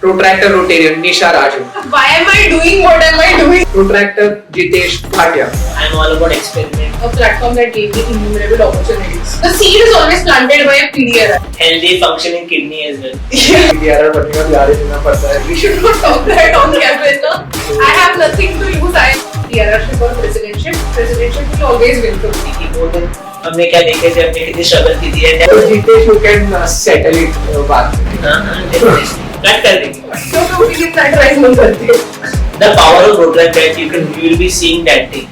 Protractor Rotarian Nisha Raju. Why am I doing what am I doing? Protractor Jitesh Bhatia. I'm all about experiment. A platform that gave me innumerable opportunities. The seed is always planted by a PDRR. Healthy functioning kidney as well. PDRR बनने का तैयारी देना पड़ता है. We should not talk that on camera. I have nothing to lose. I am PDRRship or presidentship. Presidentship will always win for me. हमने क्या देखे थे, हमने कितनी स्ट्रगल की थी. तो Jitesh you can settle it बाद में. हाँ, कट कर देंगे. क्योंकि opinion factorize नहीं करती. The power of protractor, you will be seeing that thing.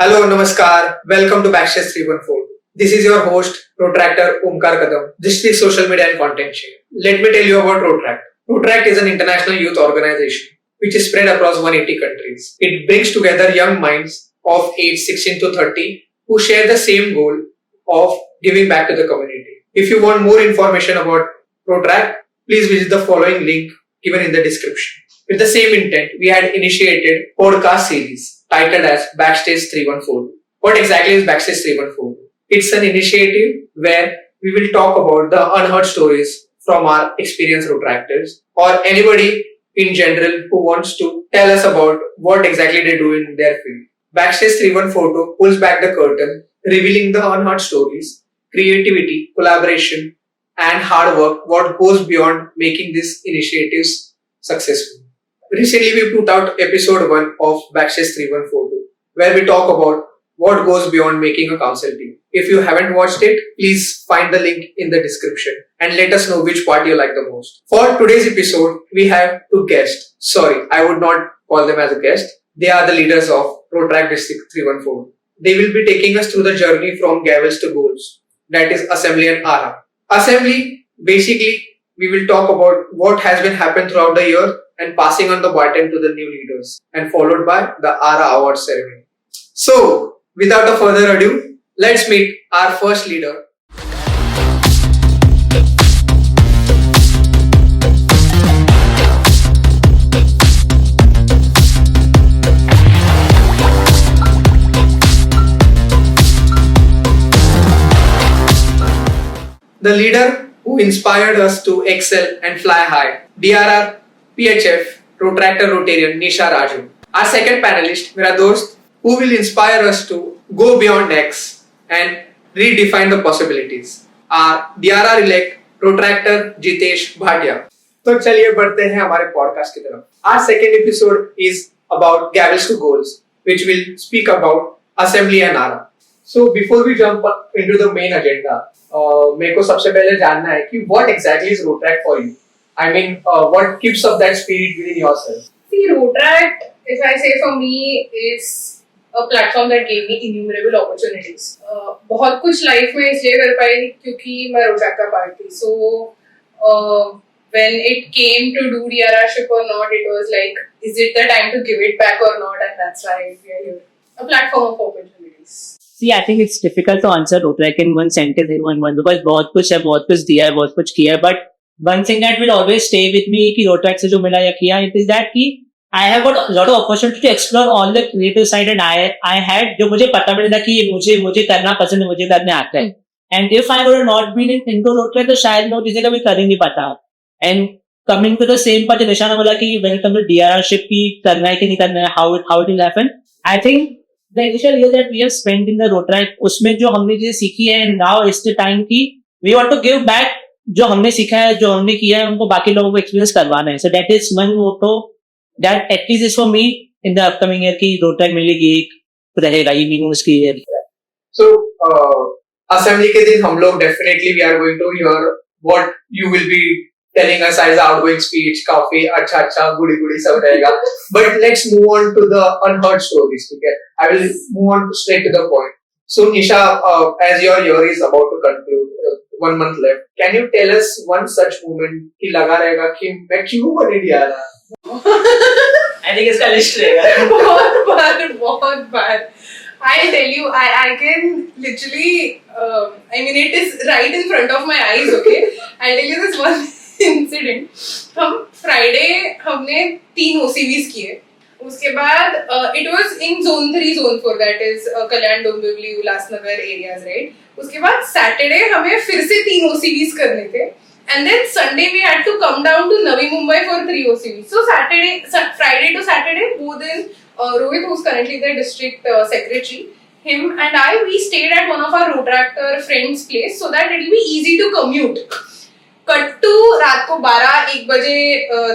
Hello, Namaskar. Welcome to Backstage 314. This is your host, Protractor Omkar Kadam, district social media and content chair. Let me tell you about Protract. Protract is an international youth organization which is spread across 180 countries. It brings together young minds of age 16 to 30 who share the same goal of giving back to the community. If you want more information about Protract, please visit the following link given in the description. With the same intent, we had initiated podcast series titled as Backstage 314. What exactly is Backstage 314? It's an initiative where we will talk about the unheard stories from our experienced Protractors or anybody in general who wants to tell us about what exactly they do in their field. Backstage 314 pulls back the curtain, revealing the unheard stories, creativity, collaboration, and hard work, what goes beyond making these initiatives successful. Recently, we put out episode 1 of Backstage 314, where we talk about what goes beyond making a council team. If you haven't watched it, please find the link in the description and let us know which part you like the most. For today's episode, we have two guests. Sorry, I would not call them as a guest. They are the leaders of Protract District 314. They will be taking us through the journey from Gavels to Goals, that is Assembly and ARA. Assembly, basically, we will talk about what has been happened throughout the year and passing on the baton to the new leaders, and followed by the ARA Award ceremony. So, without a further ado, let's meet our first leader. The leader who inspired us to excel and fly high, DRR PHF Protractor Rotarian Nisha Raju. Our second panelist, मेरा दोस्त, who will inspire us to go beyond X and redefine the possibilities. Our DRR elect Protractor Jitesh Bhatia. तो चलिए बढ़ते हैं हमारे podcast की तरफ. Our second episode is about Gavels to Goals, which will speak about Assembly and ARA. So before we jump into the main agenda, मेरे को सबसे पहले जानना है कि what exactly is Protract for you? I mean, what keeps up that spirit within yourself? See, Protract, if I say for me, is a platform that gave me innumerable opportunities. बहुत कुछ life में इसलिए कर पाई क्योंकि मैं रोजाक का part थी. So when it came to do DRRship or not, it was like, is it the time to give it back or not? And that's why we are here. A platform of opportunities. See, I think it's difficult to answer Protract in one sentence in one because बहुत कुछ है, बहुत कुछ दिया है, बहुत कुछ किया है. But one thing that will always stay with me कि Protract से जो मिला या किया, it is that कि I have got a lot of opportunity to explore all the creative side and I had जो मुझे पता भी नहीं था कि मुझे करना पसंद है, मुझे करने आता है. And if I would not been into Protract तो शायद मैं किसी का भी कर ही नहीं पाता. And coming to the same part निशा ने बोला कि when it comes to DRRship की करना है कि नहीं करना है, how it will happen. I think the initial year that we have spent in the Protract, उसमें जो हमने चीजें सीखी है, now is the time कि we want to give back जो हमने सीखा है, जो हमने किया है, उनको बाकी लोगों को एक्सपीरियंस करवाना है. So that is one motto that at least is for me in the upcoming year कि Protract मेरे लिए एक रहेगा, ये means की year. So Assembly के दिन हम लोग definitely we are going to hear what you will be telling us as outgoing speech. काफी अच्छा गुड़ी सब रहेगा. But let's move on to the unheard stories. Okay, I will move on straight to the point. So Nisha, as your year is about to conclude, 1 month left. Can you tell us one such moment कि लगा रहेगा कि मैं क्यों बने DRR? I think इसका list रहेगा. बहुत बार. I'll tell you, I can literally, I mean, it is right in front of my eyes. Okay, I'll tell you this one incident. हम Friday हमने 3 OCVs किए. उसके बाद it was in zone 3 zone 4 that is Kalyan Dombivli Ulhasnagar areas right उसके बाद Saturday हमें फिर से 3 ओसीवीज करने थे and then Sunday we had to come down to Navi Mumbai for 3 OCVs so Saturday Friday to Saturday both in Rohit who's currently the district secretary him and I we stayed at one of our Rotractor friends place so that it will be easy to commute cut to रात को 12-1 बजे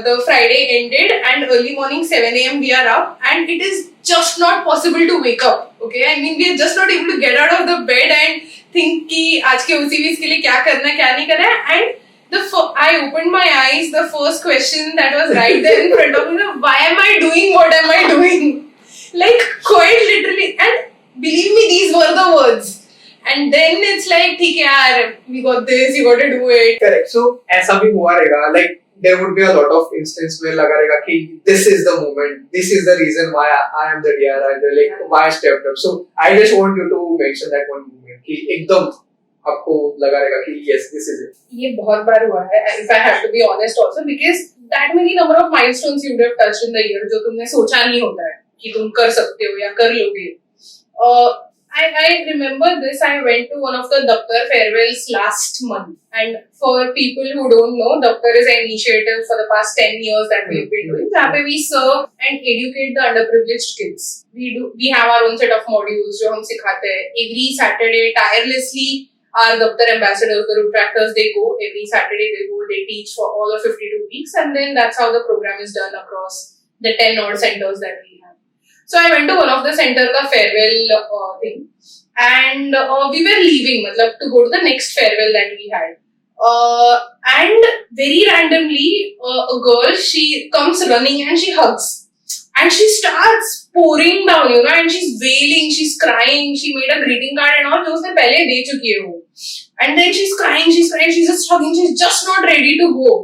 the Friday ended and early morning 7 a.m. we are up and it is just not possible to wake up okay I mean we are just not able to get out of the bed and think कि आज के OCVs के लिए क्या करना है क्या नहीं करना है and I opened my eyes the first question that was right there in front of me why am I doing what am I doing like quite literally and believe me these were the words and then it's like ठीक है यार we got this you got to do it Correct. So ऐसा भी हुआ रहेगा like there would be a lot of instance में लगा रहेगा कि this is the moment, this is the reason why I am the DRR, like why I stepped up. So I just want you to mention that one moment कि एकदम आपको लगा रहेगा कि yes this is it. ये बहुत बार हुआ है if I have to be honest also because that many number of milestones you would have touched in the year जो तुमने सोचा नहीं होता है कि तुम कर सकते हो या कर लोगे I remember this. I went to one of the Daftar farewells last month. And for people who don't know, Daftar is an initiative for the past 10 years that we've been doing. Where we serve and educate the underprivileged kids. We have our own set of modules जो हम सिखाते हैं. Every Saturday, tirelessly, our Daftar ambassadors, the Rotractors, they go. Every Saturday they go, they teach for all of 52 weeks. And then that's how the program is done across the 10 odd centers that we have. So I went to one of the center का farewell thing and we were leaving मतलब to go to the next farewell that we had and very randomly a girl she comes running and she hugs and she starts pouring down you know and she's wailing she's crying she made a greeting card and all जो उसने पहले दे चुकी है वो and then she's crying she's just hugging she's just not ready to go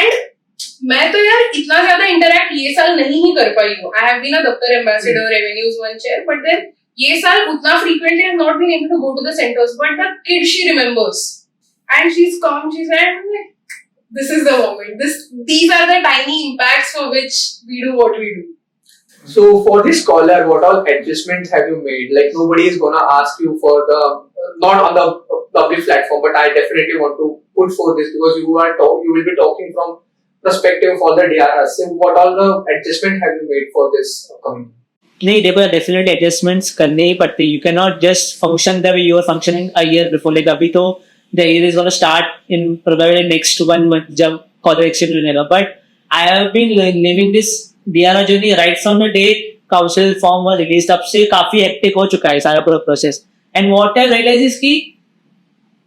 and मैं तो यार इतना ज्यादा इंटरैक्ट ये साल नहीं ही कर पाई हूँ आई हैव बीन अ दफ्तर ambassador revenues one chair but then ये साल उतना frequently I have not been able to go to the centres but the kid she remembers and she is come she said this is the moment these are the tiny impacts for which we do what we do. So for this scholar, what all adjustments have you made? Like nobody is gonna ask you for the not on the public platform, but I definitely want to put for this because you will be talking from perspective for the DRS. So what all the adjustment have you made for this upcoming? नहीं देखो definitely adjustments करने ही पड़ते you can not just function the way you are functioning a year before like अभी तो the year is gonna start in probably next 1 month जब college action मिलेगा but I have been living this DRR journey right from the day council form was release तब से काफी hectic हो चुका है सारा पूरा process and what I realise is कि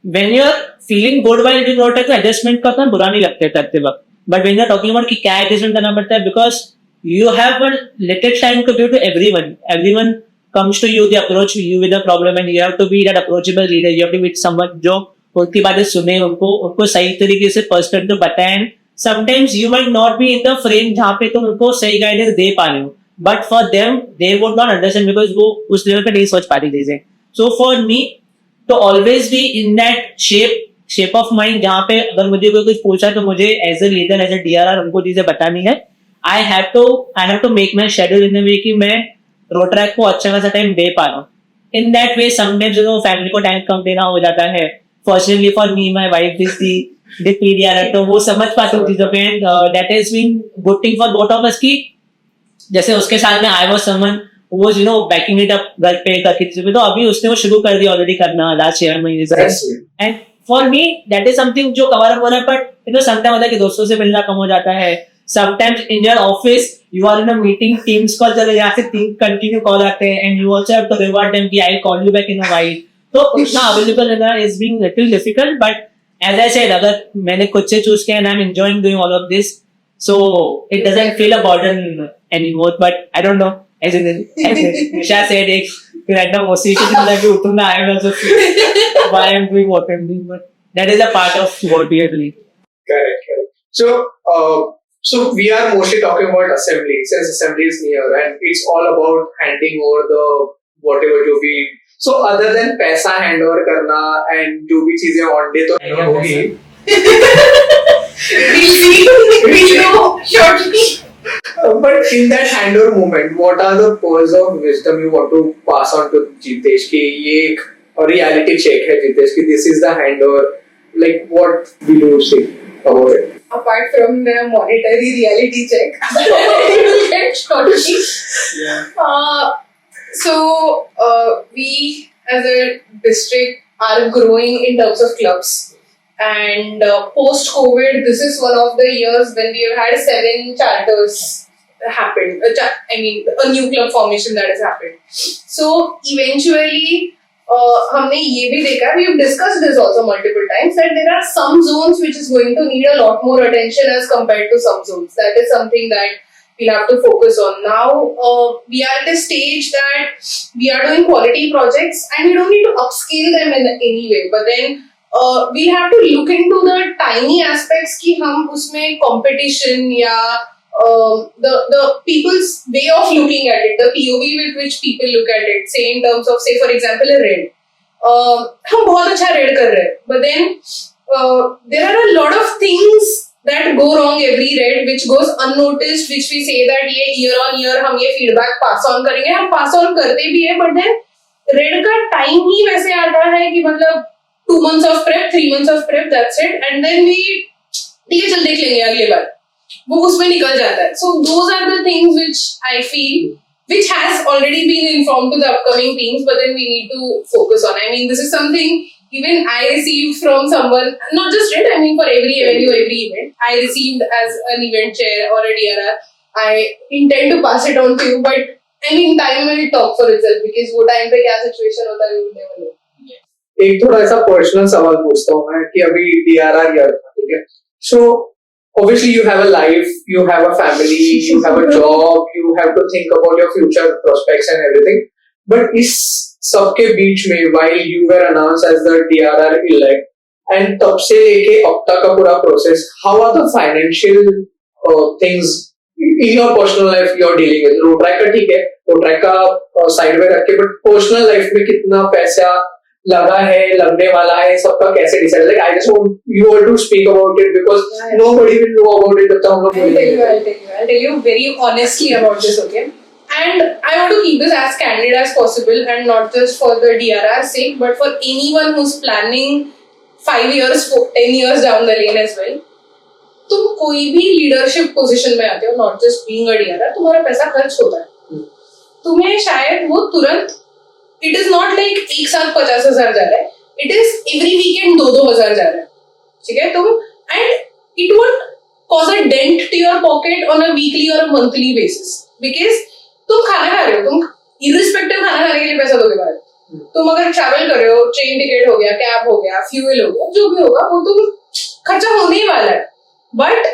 when you are feeling good while doing रोटेक तो एडजस्टमेंट करना बुरा नहीं लगता करते वक्त but when you are talking about कि क्या एडजस्टमेंट करना पड़ता है because you have a little time to give to everyone. Everyone comes to you, they approach you with a problem and you have to be that approachable leader. You have to be someone जो उनकी बातें सुने उनको सही तरीके से perspective बताएं. Sometimes you might not be in the frame जहाँ पे तुम उनको सही गाइडेंस दे पा रहे हो. But for them, they would not understand because वो उस लेवल पे नहीं सोच पाती चीजें. So for me, to always be in that shape of mind जहाँ पे अगर मुझे कोई कुछ पूछा तो मुझे as a leader, as a DRR उनको चीजें बतानी है. I have to make my schedule in a way कि मैं रोड ट्रैक को अच्छा खासा टाइम दे पा रहा हूँ. In that way, sometimes family को टाइम कम देना हो जाता है. Fortunately for me, my wife is the PDR, तो वो समझ पाती हूँ चीजों पे. That has been good thing for both of us कि जैसे उसके साथ में I was someone who was backing it up घर पे करके चीजों पे तो अभी उसने वो शुरू कर दिया ऑलरेडी करना last year महीने से. And for me, that is something जो कवर अप हो रहा है but sometimes होता है कि दोस्तों से मिलना कम हो जाता है. Sometimes in your office you are in a meeting, Teams call चले यहाँ से continue call आते हैं and you also have to reward them कि I'll call you back in a while. तो उतना available रहना is being little difficult but as I said अगर मैंने खुद से choose किया and I'm enjoying doing all of this so it doesn't feel a burden anymore but I don't know as Nisha said एक random OC के दिन लगे उतना I will also feel why I'm doing what I'm doing but that is a part of what we are doing. Correct. So we are mostly talking about assembly since assembly is near and it's all about handing over the whatever जो भी so other than पैसा hand over करना and जो भी चीजें on day तो होगी We know shortly. But in that handover moment, what are the pearls of wisdom you want to pass on to Jitesh? कि ये एक reality check है Jitesh कि this is the handover. Like what will you say about it? Apart from the monetary reality check, you will get shortly. We as a district are growing in terms of clubs. And post-COVID, this is one of the years when we have had 7 charters happened. A new club formation that has happened. So eventually, हमने ये भी देखा, we have discussed this also multiple times, that there are some zones which is going to need a lot more attention as compared to some zones. That is something that we'll have to focus on. Now, we are at a stage that we are doing quality projects and we don't need to upscale them in any way. But then we have to look into the tiny aspects कि हम उसमें competition या the people's way of looking at it, the POV with which people look at it, say in terms of, say for example, a raid. हम बहुत अच्छा raid कर रहे हैं, but then there are a lot of things that go wrong every raid, which goes unnoticed, which we say that ये year on year हम ये feedback pass on करेंगे, हम pass on करते भी हैं, but then raid का time ही वैसे आता है कि मतलब 2 months of prep, 3 months of prep, that's it, and then we ठीक है चल देख लेंगे अगले बार, वो उसमें निकल जाता है. So those are the things which I feel, which has already been informed to the upcoming teams, but then we need to focus on. I mean, this is something even I received from someone, not just it, I mean for every venue, every event, I received as an event chair or a DRR. I intend to pass it on to you, but I mean time will talk for itself, because वो time पे क्या situation होता है we will never know. एक थोड़ा ऐसा personal सवाल पूछता हूँ मैं कि अभी DRR ईयर था, ठीक है? So obviously you have a life, you have a family, you have a job, you have to think about your future prospects and everything. But इस सबके बीच में while you were announced as the DRR elect and तब से लेके अब तक का पूरा process, how are the financial things in your personal life you are dealing with? Road track का ठीक है, रोड ट्रैक का साइड में रख के, but personal life में कितना पैसा लगा है, लगने वाला है, सबका कैसे decide? Like I just want you all to speak about it because nobody will know about it. तब तक हम लोग बोलेंगे. I'll tell you very honestly about this, okay? And I want to keep this as candid as possible, and not just for the DRR's sake, but for anyone who's planning 5 years, 10 years down the lane as well. तुम कोई भी leadership position में आते हो, not just being a DRR, तुम्हारा पैसा खर्च होता है. तुम्हें शायद वो तुरंत, इट इज नॉट लाइक एक साथ 50,000 जा रहा है, इट इज एवरी वीकेंड 2,000 जा रहा है, ठीक है? तुम and it would cause a dent to your pocket on a weekly और अ मंथली बेसिस, बिकॉज तुम खाना खा रहे हो, तुम इररिस्पेक्टिव खाना खाने के लिए पैसा दोगे बाहर. तुम अगर ट्रैवल कर रहे हो, ट्रेन टिकट हो गया, कैब हो गया, फ्यूल हो गया, जो भी होगा वो तुम खर्चा होने ही वाला है. But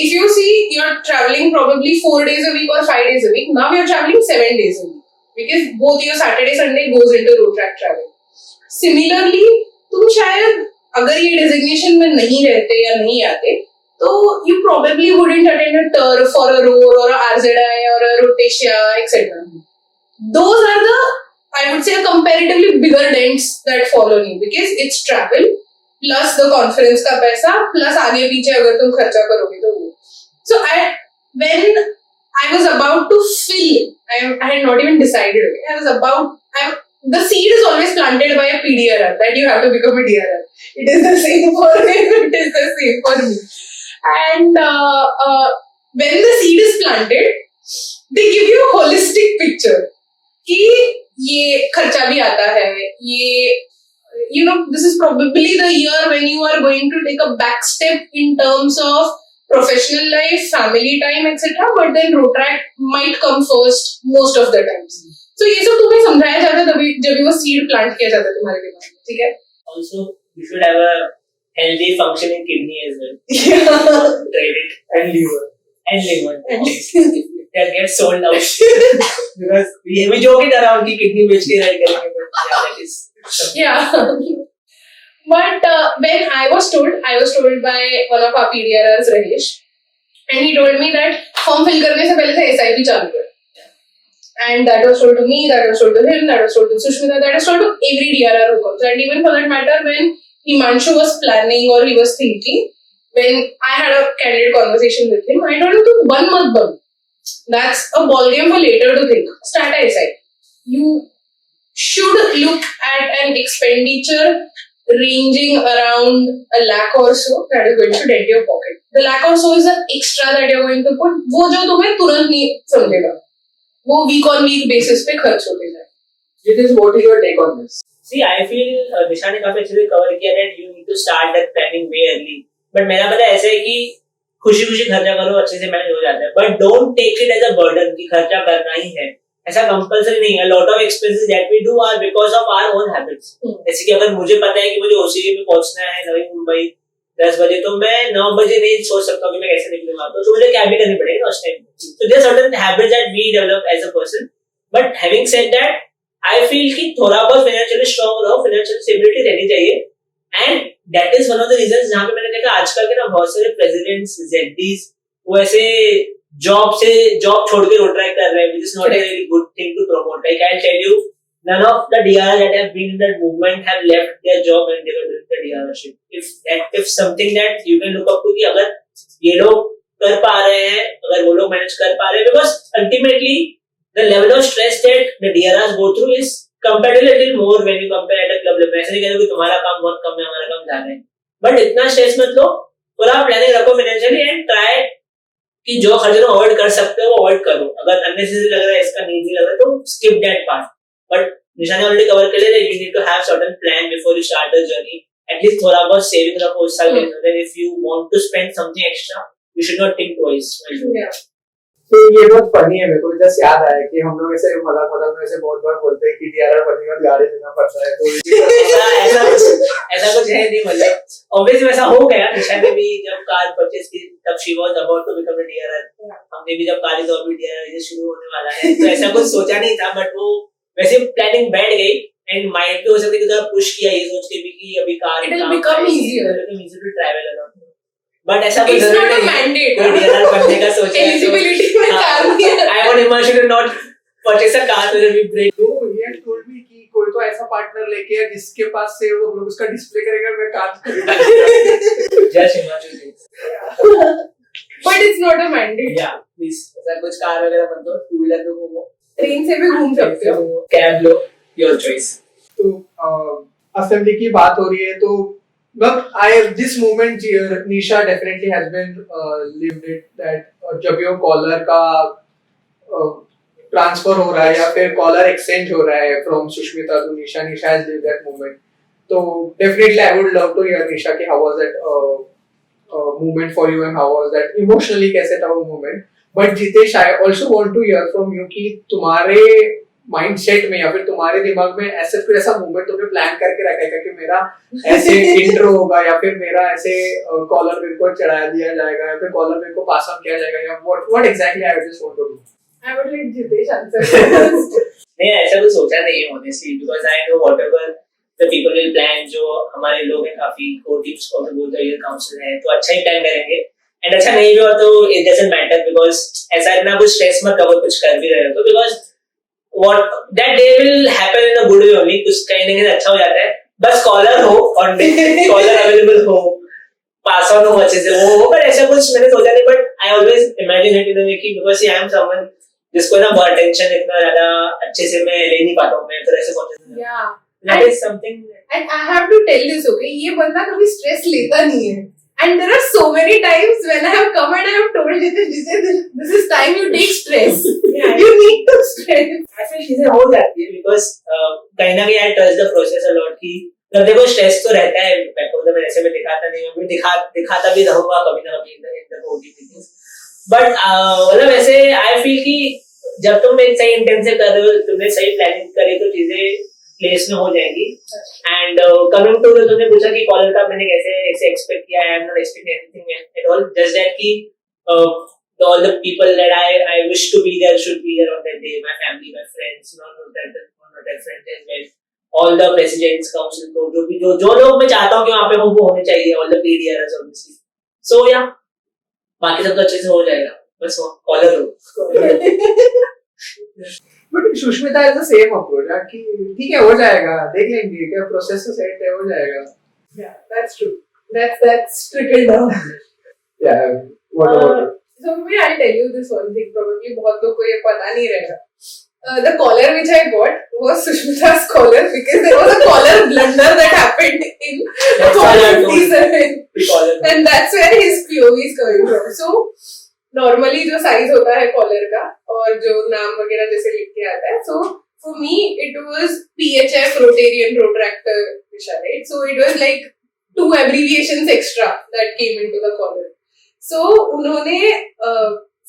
if you see, you're traveling probably 4 days a week or 5 days a week. Now you're traveling 7 days a week, because both your Saturday, Sunday goes into road track travel. Similarly, तुम शायद अगर ये designation में नहीं रहते या नहीं आते, तो you probably wouldn't attend a turf or a roar or a RZI or a Rhodesia, etc. Those are the, I would say, comparatively bigger dents that fall on you, because it's travel plus the conference का पैसा plus आगे पीछे अगर तुम खर्चा करोगे तो वो. So when I was about to fill, I had not even decided. The seed is always planted by a PDRR that you have to become a DRR. It is the same for him, it is the same for me. And when the seed is planted, they give you a holistic picture कि ये खर्चा भी आता है, ये this is probably the year when you are going to take a back step in terms of professional life, family time, etc. But then road track might come first most of the times. So ये सब तुम्हें समझाया जाता है तभी जब वो seed plant किया जाता है तुम्हारे दिमाग में, ठीक है? Also, you should have a healthy functioning kidney as well. Yeah. Trade it. And liver. That gets sold out. Because we joke it around कि kidney बेच के ride करेंगे, but yeah, that is. Yeah. But when I was told by one of our PDRRs, Rajesh, and he told me that form fill करने से पहले से SIP चालू कर. And that was told to me, that was told to him, that was told to Sushmita, that was told to every DRR who comes. And even for that matter, when Himanshu was planning or he was thinking, when I had a candid conversation with him, I told him to ban mat ban. That's a ball game for later to think. Start aside. You should look at an expenditure ranging around a lakh or so that is going to dent your pocket. The lakh or so is an extra that you're going to put. वो जो तुम्हें तुरंत नहीं समझेगा, वो week on week basis पे खर्च होते जाए. Jitesh, what is your take on this? See, I feel निशा ने काफी अच्छे से कवर किया that you need to start that planning way early. But मेरा पता ऐसा है कि खुशी खुशी खर्चा करो, अच्छे से मैनेज हो जाता है. But don't take it as a burden कि खर्चा करना ही है. ऐसा कंपल्सरी नहीं है. A lot of expenses that we do are because of our own habits. जैसे कि अगर मुझे पता है कि मुझे OCD में पहुंचना है नवी मुंबई 10 बजे, तो मैं 9 बजे नहीं सोच सकता कि मैं कैसे निकलूंगा, तो मुझे कैब भी करनी पड़ेगी ना उस time. So there are certain habits that we develop as a person. But having said that, I feel कि थोड़ा बहुत फाइनेंशियली स्ट्रांग रहो, फाइनेंशियल स्टेबिलिटी रहनी चाहिए. And that is one of the reasons जहाँ पे मैंने देखा आजकल के ना बहुत सारे प्रेसिडेंट्स, ZDs, वो ऐसे जॉब छोड़ के रोड ट्रैक कर रहे हैं, which is not a very good thing to promote. Like I'll tell you, none of the DRs that have been in that movement have left their job when they were doing the DRship. If something that you can look up to कि अगर ये लोग कर पा रहे हैं, अगर वो लोग मैनेज कर पा रहे हैं, because ultimately the level of stress that the DRs go through is comparatively a little more when you compare at a club level. ऐसे नहीं कहते कि तुम्हारा काम बहुत कम है, हमारा काम ज्यादा है, बट इतना स्ट्रेस मत लो, पूरा प्लानिंग रखो फाइनेंशियली एंड ट्राई कि जो खर्चे तुम अवॉइड कर सकते हो वो अवॉइड करो. अगर अननेसेसरी लग रहा है, इसका नीड नहीं लग रहा है, तो स्किप दैट पार्ट. बट निशा ने ऑलरेडी कवर कर लिया, you need to have certain plan before you start the journey. At least थोड़ा बहुत सेविंग रखो उस साल के लिए. Then if you want to spend something extra, you should not think twice. Yeah. तो ये बहुत फनी है. मेरे को जस्ट याद आया कि हम लोग ऐसे मजाक में ऐसे बहुत बार बोलते हैं कि DRR बनने का गाड़ी लेना पड़ता है, तो ऐसा कुछ है नहीं. मतलब ऑब्वियसली वैसा हो गया. निशा ने भी जब कार परचेज की तब she was about to become a DRR. हमने भी जब कार तो अभी DRR शुरू होने वाला है, तो ऐसा कुछ सोचा नहीं था, बट वो वैसे प्लानिंग बैठ गई. एंड माइंड पे हो सकता है कि थोड़ा पुश किया ये सोच के भी कि अभी car It will become easier to travel around. But ऐसा It's not a mandate. कोई DRR बनने का सोचा है Eligibility में कार नहीं है. I would imagine you not purchase a car with a big brake. तो ये told me कि कोई तो ऐसा पार्टनर लेके है जिसके पास से वो लोग उसका डिस्प्ले करेगा, मैं कार खरीदूंगा. जय हिमाचल जी. But it's not a mandate. या प्लीज ऐसा कुछ कार वगैरह मत दो, टू व्हीलर में घूमो, ट्रेन से भी घूम सकते हो. Cab low, your choice. तो असेंबली की बात हो रही है, तो but this moment here, Nisha definitely has been lived it that जब ये कॉलर का ट्रांसफर हो रहा है या फिर कॉलर एक्सचेंज हो रहा है from Sushmita to Nisha has lived that moment. तो definitely I would love to hear Nisha कि how was that moment for you and how was that emotionally कैसे था वो moment. But Jitesh, I also want to hear from you कि तुम्हारे mindset में या फिर तुम्हारे दिमाग में ऐसा कुछ ऐसा मूवमेंट तुमने प्लान करके रखा है कि मेरा ऐसे इंट्रो होगा या फिर मेरा ऐसे कॉलर मेरे को चढ़ा दिया जाएगा या फिर कॉलर मेरे को पास ऑन किया जाएगा, या what exactly I just want to do. I would let Jitesh answer first. नहीं, ऐसा कुछ सोचा नहीं है honestly, because I know whatever the people will plan. जो हमारे लोग हैं काफी कोर टीम्स को बोल रहे हैं, काउंसिल है, तो अच्छा ही प्लान करेंगे. एंड अच्छा नहीं भी हुआ तो it doesn't matter, because ऐसा इतना कुछ स्ट्रेस मत करो कुछ कर भी रहे हो तो, because what that day will happen in a good way only. कुछ कहीं ना कहीं अच्छा हो जाता है, बस कॉलर हो और कॉलर अवेलेबल हो, पास ऑन हो अच्छे से वो हो. बट ऐसा कुछ मैंने सोचा नहीं, but I always imagine it in a way कि बिकॉज़ आई एम समवन जिसको ना बहुत टेंशन इतना ज्यादा अच्छे से मैं ले नहीं पाता हूं, मैं तो ऐसे conscious. Yeah. That is something. And I have to tell this, okay, ये बंदा कभी स्ट्रेस लेता नहीं है. And there are so many times when I have come and I have told Jitesh, this is time you take stress. Yeah, You need to stress. I feel चीजें हो जाती है, because कहीं ना कहीं I trust the process a lot. कि जब देखो स्ट्रेस तो रहता है, मैं ऐसे में दिखाता नहीं हूँ, दिखाता भी रहूंगा कभी ना कभी इन द OTT. बट मतलब ऐसे आई फील कि जब तुम एक सही इंटेंट से कर रहे हो, तुमने सही प्लानिंग करी, तो चीजें प्लेस में हो जाएंगी. एंड कमिंग टू तुमने पूछा कि कॉलर का मैंने कैसे एक्सपेक्ट किया, I am not expecting anything at all, just that कि all the people that I wish to be there should be there on that day. My family, my friends, not that friends as well. All the presidents, council, जो लोग मैं चाहता हूँ कि वहाँ पे वो होने चाहिए. All the PDRs obviously. So yeah, बाकी सब तो अच्छे से हो जाएगा, बस कॉलर हो. But Sushmita has the same approach कि ठीक है हो जाएगा, देख लेंगे क्या प्रोसेस तो सेट है, हो जाएगा. Yeah, that's true. That's trickled down. Yeah. What about it? So maybe I'll tell you this one thing. Probably बहुत लोग को ये पता नहीं रहेगा. The collar which I got was Sushmita's collar because there was a collar blunder that happened in That's why I told 157, and that's where his POV is coming from. So normally जो size होता है collar का और जो नाम वगैरह जैसे लिख के आता है, so for me it was PHF Rotarian Protractor Disha, right? So it was like 2 abbreviations extra that came into the collar. So उन्होंने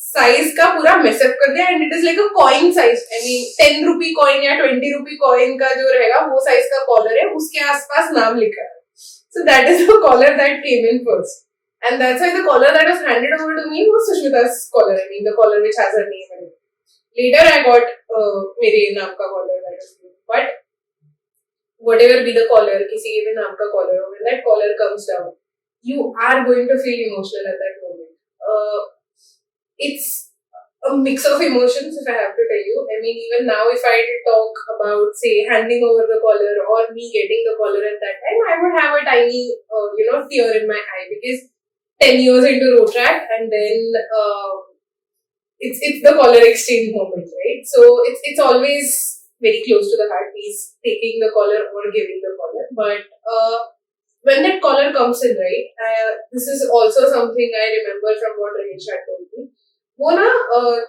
साइज का पूरा मेसअप कर दिया and it is like a coin size. I mean 10 rupee coin या 20 rupee coin का जो रहेगा वो साइज का कॉलर है, उसके आसपास नाम लिखा है. So that is the collar that came in first and that's why the collar that was handed over to me was Sushmita's collar. I mean the collar which has her name in it. Later I got मेरे नाम का collar that is good. But whatever be the collar, किसी के भी नाम का collar, when that collar comes down, you are going to feel emotional at that moment. It's a mix of emotions, if I have to tell you. I mean, even now, if I talk about, say, handing over the collar or me getting the collar at that time, I would have a tiny, tear in my eye because 10 years into road track, and then it's the collar exchange moment, right? So it's always very close to the heart. He's taking the collar or giving the collar, but when that collar comes in, right? This is also something I remember from what Ramesh had told me. वो ना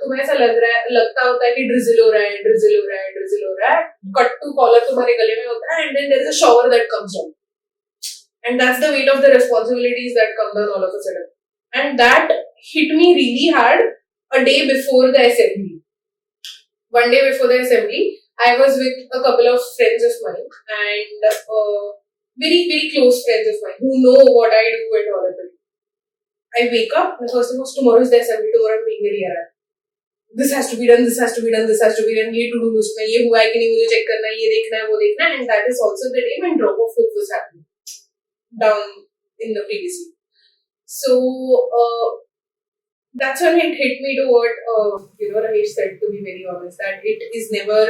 तुम्हें ऐसा लगता होता है कि drizzle हो रहा है, कट टू कॉलर तुम्हारे गले में होता है, and then there is a shower that comes down, and that's the weight of the responsibilities that come down all of a sudden, and that hit me really hard a day before the assembly. One day before the assembly, I was with a couple of friends of mine and very very close friends of mine who know what I do and all of it. I wake up and the first thing was, tomorrow is the assembly, tomorrow I'm being very error. This has to be done, this has to be done, this has to be done. ये to do list में ये हुआ है कि नहीं मुझे check करना है, ये देखना है, वो देखना है, and that is also the day when drop off hope was happening down in the previous week. So that's when it hit me to what Ramesh said, to be very honest, that it is never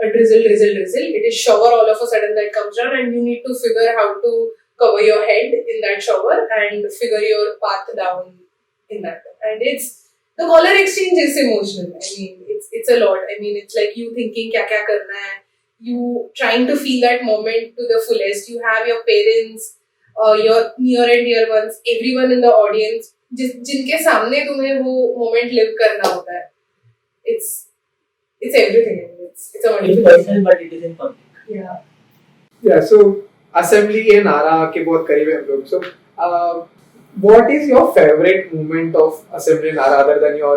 a drizzle. It is shower all of a sudden that comes down, and you need to figure how to cover your head in that shower and figure your path down in that. And it's the collar exchange is emotional. I mean, it's a lot. I mean, it's like you thinking kya karna hai, you trying to feel that moment to the fullest. You have your parents, your near and dear ones, everyone in the audience, जिनके सामने तुम्हें वो moment live करना होता है. It's everything. It's a wonderful personal, but it is in public. Yeah. So assembly ये नारा के बहुत करीब है हम लोग. So what is your favorite moment of assembly नारा other than your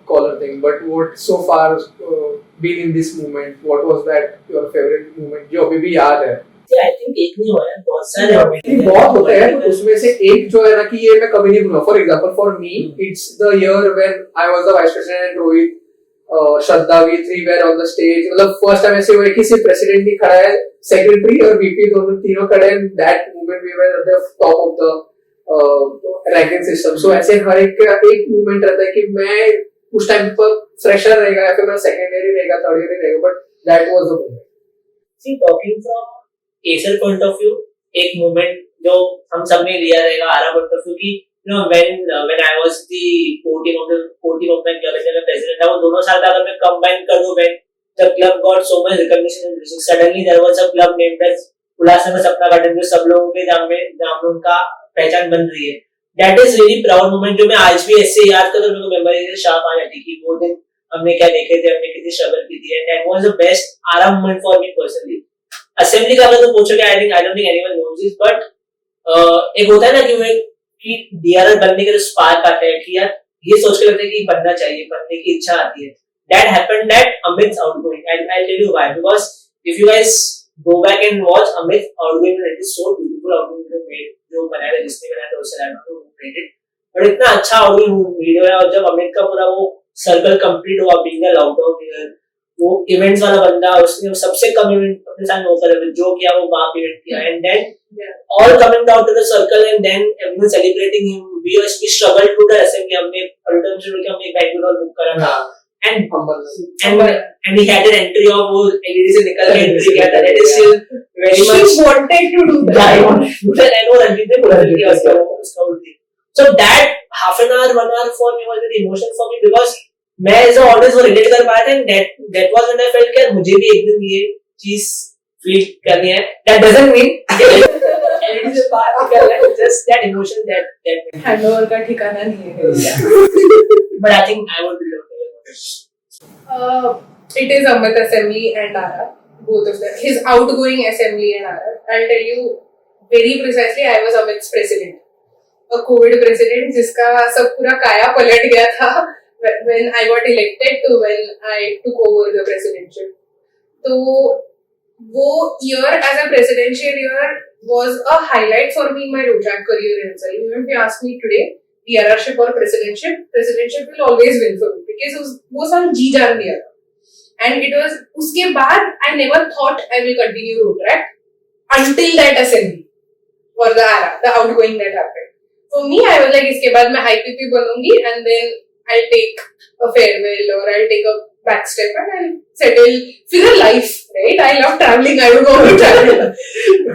collar thing? But what so far been in this moment? What was that your favorite moment जो अभी भी याद है? I think एक नहीं हुआ है, बहुत सारे बहुत होते हैं. उसमें से एक जो है ना कि ये मैं कभी नहीं भूलूंगा. For example, for me, it's the year when I was the vice president and Rohit, Shraddha, we three were on the stage. मतलब first time ऐसे हुआ कि सिर्फ president ही खड़ा है, secretary और VP दोनों तीनों खड़े हैं. That moment we were at the top of the ranking system. So ऐसे हर एक moment रहता है कि मैं उस टाइम पर fresher रहेगा या फिर मैं secondary रहेगा, third year रहेगा. But that was the moment. See, talking from Acer point of view, एक मोमेंट जो हम सब ने लिया रहेगा आरा पॉइंट ऑफ व्यू की, when I was the core team of my club and मैं president था, वो दोनों साल का अगर मैं combine कर दूं, when the club got so much recognition and suddenly there was a club named as Ulhasnagar सपना गार्डन, जो सब लोगों के नाम में उनका पहचान बन रही है. That is really proud moment जो मैं आज भी ऐसे याद करता हूं, मेरे को मेमोरी से शार्प आ जाती कि वो दिन हमने क्या देखे थे, हमने कितनी स्ट्रगल की थी, and that was the best आरा moment for me personally. Assembly का अगर तो पूछोगे, I don't think anyone knows this, but एक होता है ना कि डीआरएल बनने के लिए स्पार्क आता है कि यार ये सोच के लगता है कि बनना चाहिए, बनने की इच्छा आती है. That happened that Amit outgoing, and I tell you why, because if you guys go back and watch Amit outgoing, it is so beautiful outgoing made, जो बनाया था, जिसने बनाया था उससे क्रेडिट, बट इतना अच्छा आउटगोइंग वीडियो है. और जब अमित का पूरा वो सर्कल कंप्लीट हुआ बीइंग अ लॉकडाउन ईयर, वो इवेंट्स वाला बंदा, उसने सबसे कम इवेंट अपने साथ वो करे, जो किया वो बाप इवेंट किया, and then all coming down to the circle and then everyone celebrating him. We struggle to the assembly. हमने अल्टरनेटिव के हमने एक बैंक्वेट हॉल बुक करा था, and humble. and he had an entry of वो LED से निकल के entry किया था. That is still very much. She wanted to do that. Yeah, I wanted to do that. I know Ranveer ने बोला कि उसका वो थी. So that half an hour, 1 hour for me was an emotion for me because मैं as a audience वो relate कर पाया था and that was when I felt कि मुझे भी एक दिन ये चीज feel करनी है. That doesn't mean LED से बाहर निकलना है. Just that emotion that handover का ठिकाना नहीं है. but I think I would be able to. It is Amit Assembly and RR, both of them. His outgoing Assembly and RR. I'll tell you very precisely. I was Amit's president, a COVID president, जिसका सब पूरा काया पलट गया था when I got elected to when I took over the presidency. तो वो year as a presidential year was a highlight for me in my Rojak career himself. Even if you ask me today, DRRship or presidentship will always win for me because वो साल जी जान दिया था. And it was उसके बाद I never thought I will continue Rotaract until that assembly or the RR, the outgoing that happened. For me, I was like इसके बाद मैं IPP बनूंगी and then I'll take a farewell or I'll take a back step and I'll settle, figure life, right? I love traveling, I would want to travel.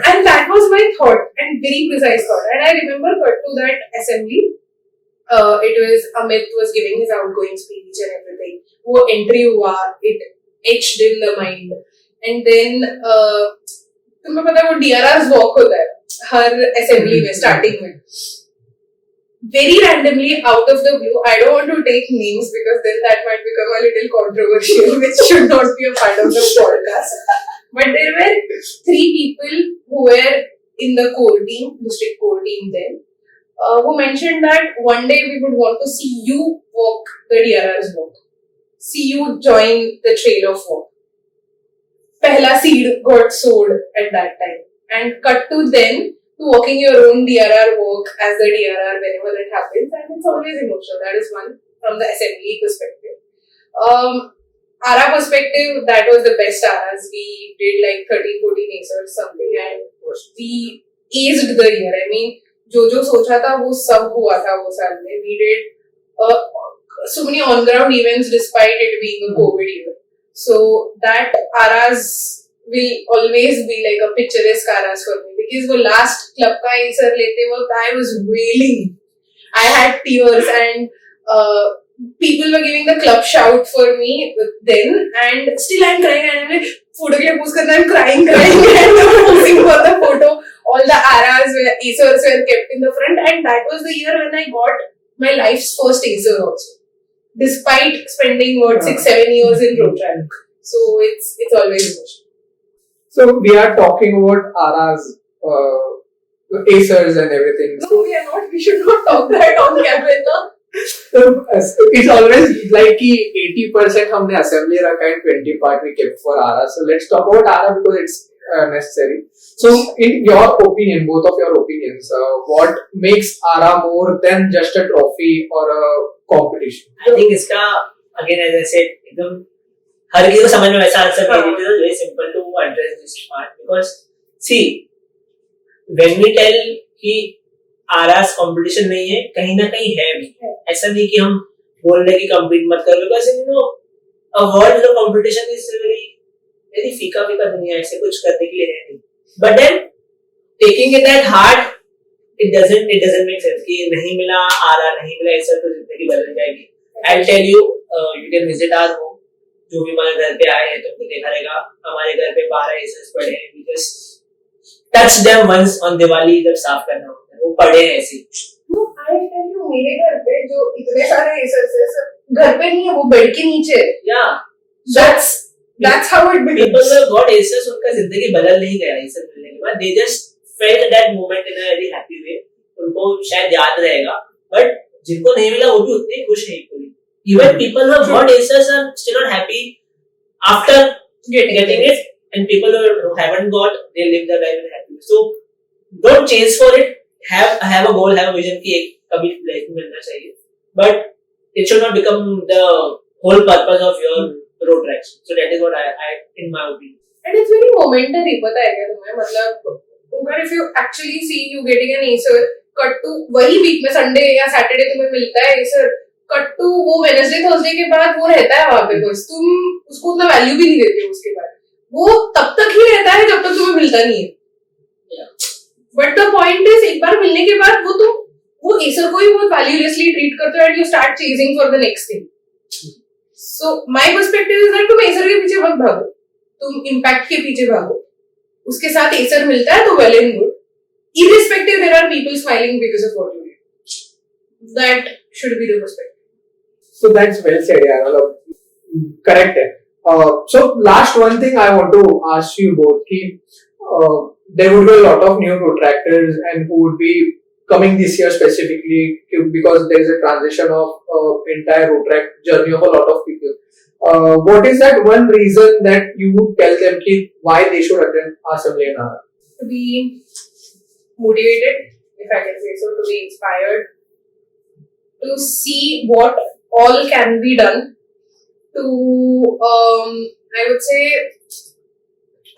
And that was my thought and very precise thought. And I remember got to that assembly. It was Amit was giving his outgoing speech and everything. वो entry हुआ, it etched in the mind. And then तुम्हें पता है वो DRR's walk होता है हर assembly में starting में. Very randomly out of the blue, I don't want to take names because then that might become a little controversial, which should not be a part of the podcast. But there were 3 people who were in the core team, district core team then. Who mentioned that one day we would want to see you walk the DRR's walk. See you join the trail of walk. Pehla seed got sowed at that time. And cut to then to walking your own DRR walk as the DRR whenever it happens. And it's always emotional. That is one from the assembly perspective. RR perspective, that was the best RRs. We did like 13-14 ACERs something and we aced the year. I mean, जो सोचा था वो सब हुआ था वो साल में. We did so many on ground events despite it being a COVID year. So that RRs will always be like a picturesque RRs for me because वो last club का ACER लेते वक्त I was wailing. I had tears and people were giving the club shout for me then and still I'm crying and I'm like photo के लिए pose करना I'm crying and I'm posing for the photo. All the ACERs were kept in the front and that was the year when I got my life's first ACER also. Despite spending 6-7 years in Rotaract. So it's always emotional. So we are talking about RRs, ACERs and everything. No, we are not. We should not talk that on camera. So it's always like कि 80% हमने assembly रखा है 20% we kept for RR. So let's talk about RR because it's necessary. So in your opinion, both of your opinions, what makes RR more than just a trophy or a competition? I think इसका again as I said एकदम हर किसी को समझ में वैसा answer नहीं देते तो very simple to address this part because see when we tell कि RR's competition नहीं है कहीं ना कहीं है भी ऐसा नहीं कि हम बोल रहे कि compete मत करो because you know a world with a competition is very फीका दुनिया ऐसे कुछ करने के लिए है नहीं but then taking it at heart it doesn't make sense कि नहीं मिला RR नहीं मिला ऐसा तो जिंदगी बदल जाएगी. I'll tell you you can visit our home जो भी हमारे घर पे आए हैं तुमको देखा रहेगा हमारे घर पे 12 एसेस पड़े हैं we just touch them once on Diwali जब साफ करना होता है वो पड़े हैं ऐसे. No, I'll tell you मेरे घर पे जो इतने सारे एसेस है घर पे नहीं है वो बेड के नीचे. Yeah. That's how it begins. People who got aces उनका जिंदगी बदल नहीं गया इसे मिलने के बाद they just felt that moment in a very happy way उनको शायद याद रहेगा but जिनको नहीं मिला वो भी उतने खुश हैं equally. Even people who have got aces are still not happy after getting it and people who haven't got they live their life in happiness. So don't chase for it. Have a goal, have a vision कि एक कभी life में मिलना चाहिए but it should not become the whole purpose of your road tracks. So that is what I in my opinion. And it's very momentary पता है क्या तुम्हें मतलब अगर if you actually see you getting an acer cut to वही week में Sunday या Saturday तुम्हें मिलता है acer कट टू वो वेडनेसडे थर्सडे के बाद वो रहता है वहां पे बस, तुम उसको उतना वैल्यू भी नहीं देते हो उसके बाद, वो तब तक ही रहता है जब तक तुम्हें मिलता नहीं है। बट द पॉइंट इज एक बार मिलने के बाद वो एसर को ही बहुत वैल्यूलेसली ट्रीट करते हो and you start chasing for the next thing. So my perspective is that तुम एसर के पीछे मत भागो, तुम इम्पैक्ट के पीछे भागो, उसके साथ एसर मिलता है तो well and good, irrespective there are people smiling because of what you do. That should be the perspective. So that's well said, yeah. Correct. So last one thing I want to ask you both. There would be a lot of new protractors and who would be coming this year specifically because there is a transition of entire protract journey of a lot of people. What is that one reason that you would tell them why they should attend Assembly and Ara? To be motivated, if I can say so, to be inspired, to see what all can be done, to I would say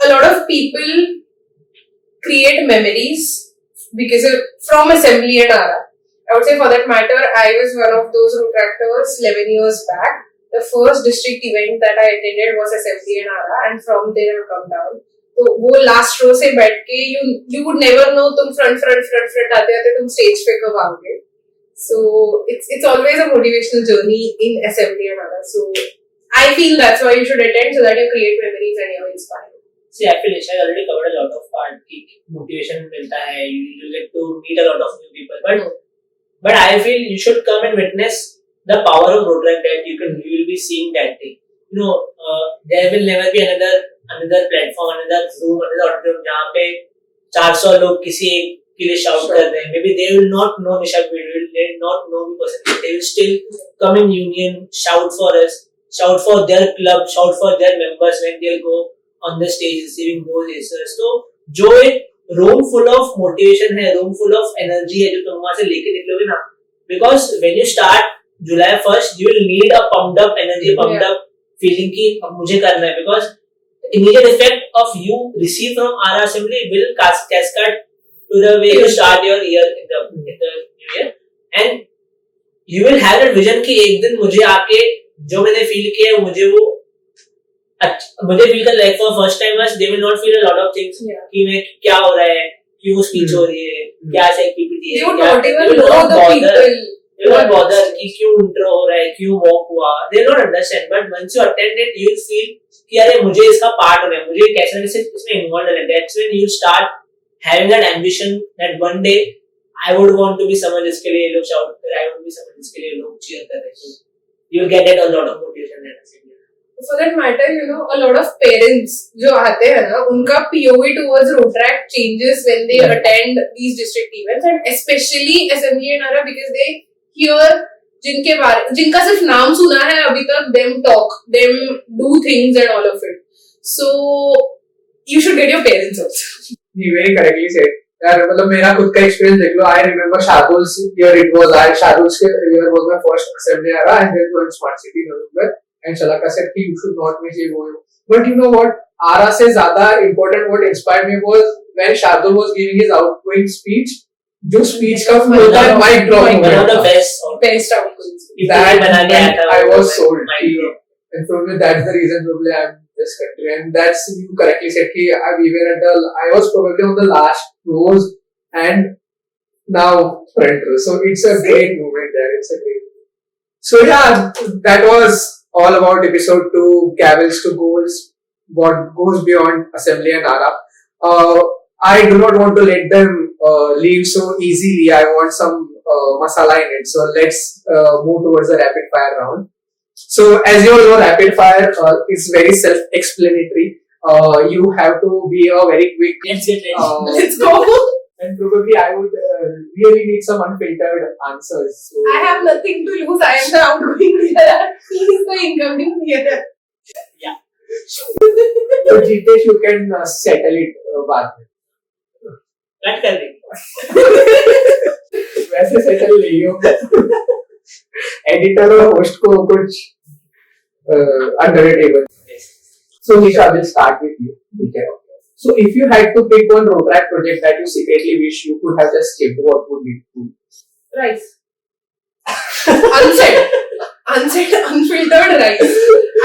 a lot of people create memories because from Assembly and Ara. I would say for that matter, I was one of those protractors 11 years back. The first district event that I attended was Assembly and Ara, and from there I've come down. तो वो last row से बैठ के you would never know तुम front आते आते तुम stage पे कब आओगे. So it's always a motivational journey in Assembly and Ara. So I feel that's why you should attend so that you create memories and you're inspired. See, I feel Isha already covered a lot of part. Motivation मिलता है, you get to meet a lot of new people. But I feel you should come and witness the power of Protract that you will be seeing that day. There will never be another platform, another room, another auditorium जहाँ पे 400 लोग किसी एक के लिए shout कर रहे हैं. Maybe they will not know Nisha Bidwell, they will not know me personally. They will still come in union, shout for us, shout for their club, shout for their members when they go on the stage receiving those answers. So जो एक room full of motivation है, room full of energy है जो तुम वहाँ से लेके निकलोगे ना. Because when you start July 1st, you will need a pumped up energy, pumped up feeling कि अब मुझे करना है. Because immediate effect of you receive from Ara Assembly will cascade to the way you start your year in the new year, and you will have that vision कि एक दिन मुझे आके जो मैंने feel किया मुझे feel कर like for first time was they will not feel a lot of things कि मैं क्या हो रहा है, क्यों speech हो रही है, क्या से activity है, they would not even know the people. They will not bother कि क्यों intro हो रहा है, क्यों walk हुआ. They will not understand. But once you attend it, you will feel कि अरे मुझे इसका part होना है, मुझे कैसे ना कैसे इसमें involved होना है. That's when you start having that ambition that one day I would want to be someone जिसके लिए लोग shout कर रहे हैं, I would be someone जिसके लिए लोग cheer कर रहे हैं. So you will get a lot of motivation and energy. For that matter, a lot of parents जो आते हैं ना, उनका POV towards Protract changes when they attend these district events, and especially Assembly and Ara because they hear जिनका सिर्फ नाम सुना है अभी तक, them talk, them do things and all of it. So you should get your parents also. You very correctly said. यार मतलब मेरा खुद का एक्सपीरियंस देख लो. I remember Shardul's year. It was Shardul's year was my first Assembly Ara, and then went Smart City November. And Shalaka said कि you should not miss it. But you know what? Ara से ज़्यादा important what inspired me was when Shardul was giving his outgoing speech. जो speech का flow था mic drop. One of the best outgoing. That I was sold. And for me that's the reason probably I'm this country. And that's you correctly said कि I was probably on the last rows and now front row. So it's a great moment there. It's a great. So yeah, that was all about episode 2, Gavels to Goals, what goes beyond Assembly and Ara. I do not want to let them leave so easily. I want some masala in it. So let's move towards the rapid fire round. So as you all know, rapid fire is very self-explanatory. You have to be a very quick. Let's get ready. Let's go. And probably I would really need some unfiltered answers. So, I have nothing to lose. I am the outgoing leader. He is the incoming leader. Yeah. So Jitesh, you can settle it बाद में. Cut कर देंगे. वैसे settle नहीं हो. Editor और host को कुछ under the table. So Nisha, will start with you. Okay. So if you had to pick one Protract project that you secretly wish you could have just skipped, what would it be? Rice. Unsaid, unfiltered rice.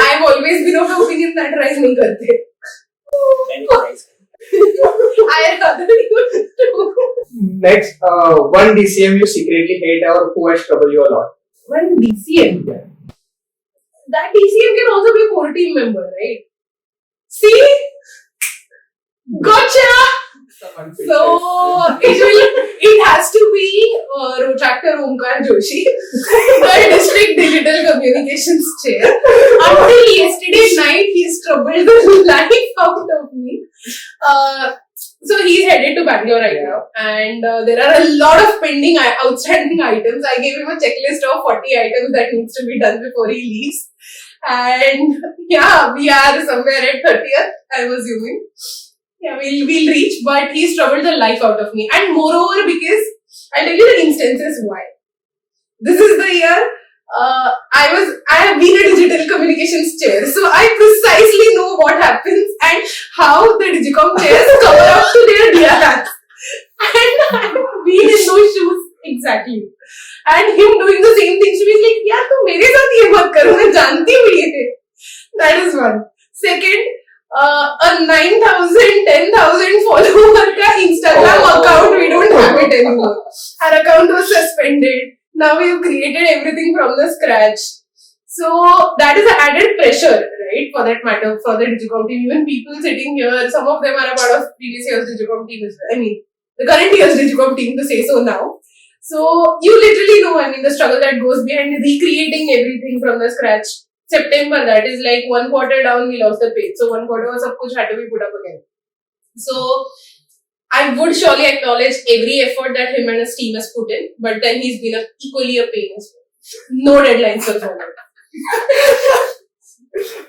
I've always been of the opinion that rice नहीं करते. I rather use two. Next, one DCM you secretly hate or who has troubled you a lot. One DCM. That DCM can also be a core team member, right? See? Gotcha! So it has to be Rotractor Omkar Joshi, the district digital communications chair. Until yesterday night, he's troubled the life out of me. So he's headed to Bangalore right now, and there are a lot of pending, outstanding items. I gave him a checklist of 40 items that needs to be done before he leaves. And yeah, we are somewhere at 30th, I'm assuming. Yeah, we'll reach, but he's troubled the life out of me. And moreover, because I'll tell you the instances why. This is the year I have been a digital communications chair, so I precisely know what happens and how the Digicom chairs cover up to their DRRs. And I've been in those shoes exactly. And him doing the same things to me, like, यार तू मेरे साथ ये मत करो, मैं जानती हूँ ये. That is one. Second, a 9,000, 10,000 follower का Instagram account, we don't have it anymore. Our account was suspended. Now we've created everything from the scratch. So that is an added pressure, right? For that matter, for the Digicom team. Even people sitting here, some of them are a part of previous year's Digicom team as well. I mean, the current year's Digicom team, to say so now. So you literally know, I mean, the struggle that goes behind recreating everything from the scratch. September, that is like 1 quarter down, we lost the page. So 1 quarter was sab kuch had to be put up again. So I would surely acknowledge every effort that him and his team has put in, but then he's been equally a pain as well. No deadlines were followed.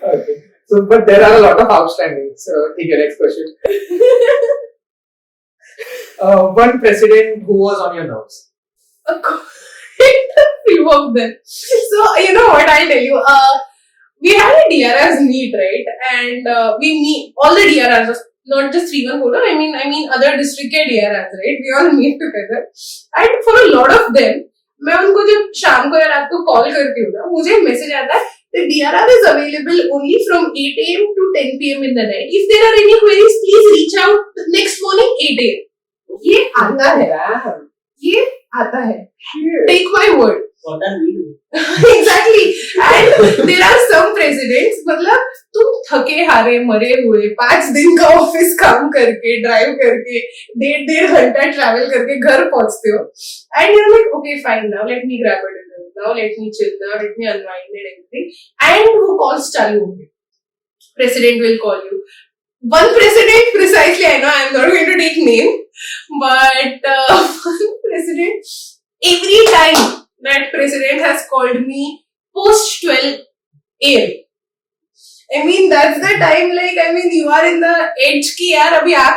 Okay. So, but there are a lot of outstandings. Take your next question. One president who was on your nerves. A few of them. So, you know what, I'll tell you. We had a DRR's meet, right? And we meet all the DRRs, not just 314, I mean other district के DRRs, right? We all meet together. And for a lot of them, मैं उनको जब शाम को या रात को call करती हूँ ना, मुझे मैसेज आता है the DRR is available only from 8 AM to 10 PM in the night. If there are any queries, please reach out next morning 8 AM. ये आता है. ये आता है. Take my word. What are we doing? Exactly. And there are some presidents, मतलब तुम थके हारे मरे हुए 5 दिन का ऑफिस काम करके ड्राइव करके 1.5 घंटा ट्रैवल करके घर पहुंचते हो and you're like, okay fine, now let me grab a dinner, now let me chill, now let me unwind and everything, and वो calls चालू होंगे. President will call you. One president precisely, I know I'm not going to take name, but one president, every time that president has called me post 12 AM. I mean, that's the time, like, I mean, you are in the edge ki yaar, abhi aap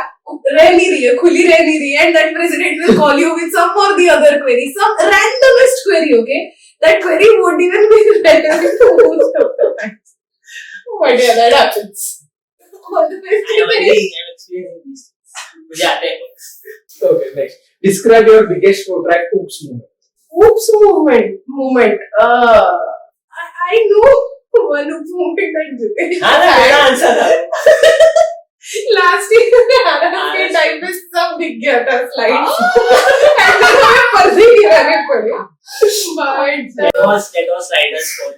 reh nahi rahi hai, khuli reh nahi rahi hai, and that president will call you with some or the other query, some randomest query, okay? That query won't even be relevant to most of the times. But yeah, that happens. All the best. Okay, next. Describe your biggest Protract oops moment. Oops moment. I know one oops moment that Jitesh had. Last year के time पे सब दिख गया था slide and then हमें पर्दे गिराने पड़े. But That was Riders fault.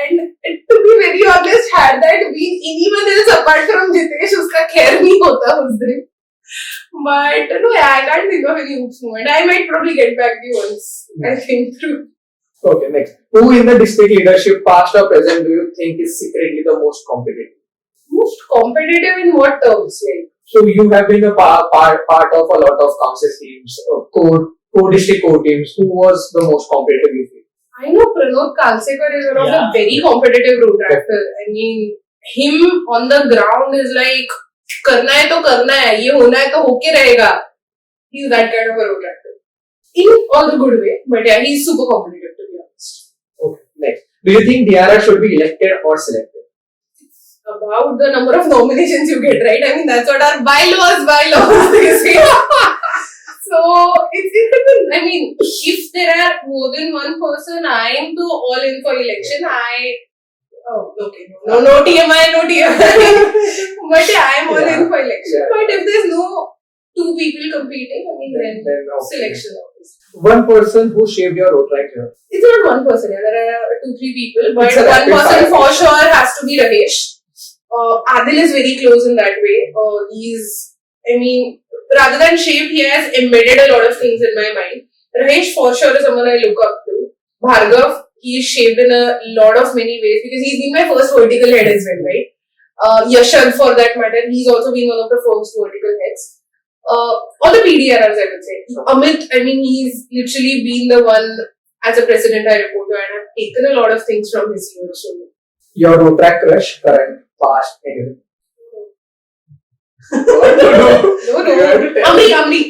and to be very honest, had that been anyone else apart from Jitesh, उसका खैर नहीं होता उस दिन. But no, yeah, I can't think of any oops moment. I might probably get back to you once I think through. Okay, next. Who in the district leadership, past or present, do you think is secretly the most competitive? Most competitive in what terms? Like, So you have been a part of a lot of council teams, co-district co-teams. Who was the most competitive you feel? I know Pranod Kalsekar is one of the very competitive road tractor. I mean, him on the ground is like, करना है तो करना है, ये होना है तो होके रहेगा. He's that kind of a road tractor. In all the good way, but yeah, he's super competitive to be honest. Okay, next. Do you think DRR should be elected or selected? About the number of nominations you get, right? I mean, that's what our bylaws they say. So, it's I mean, if there are more than one person, I am the all in for election. Oh, okay, no TMI, no TMI. But yeah, I am all in for election. Yeah. But if there's no two people competing, I mean, then okay. selection obviously. One person who shaped your road track here. It's not one person, yeah. There are 2-3 people, but It's a one rapid person fire. for sure has to be Rahesh. Adil is very close in that way. Rather than shaped, he has embedded a lot of things in my mind. Rahesh for sure is someone I look up to. Bhargav, he is shaped in a lot of many ways because he's been my first vertical head as well, right? Yashad, for that matter, he's also been one of the first vertical heads. All the PDRRs, I would say. Amit, he's literally been the one as a president I report to, and I've taken a lot of things from his years. So. Your road track crush, current, past, anyway. No. Amri.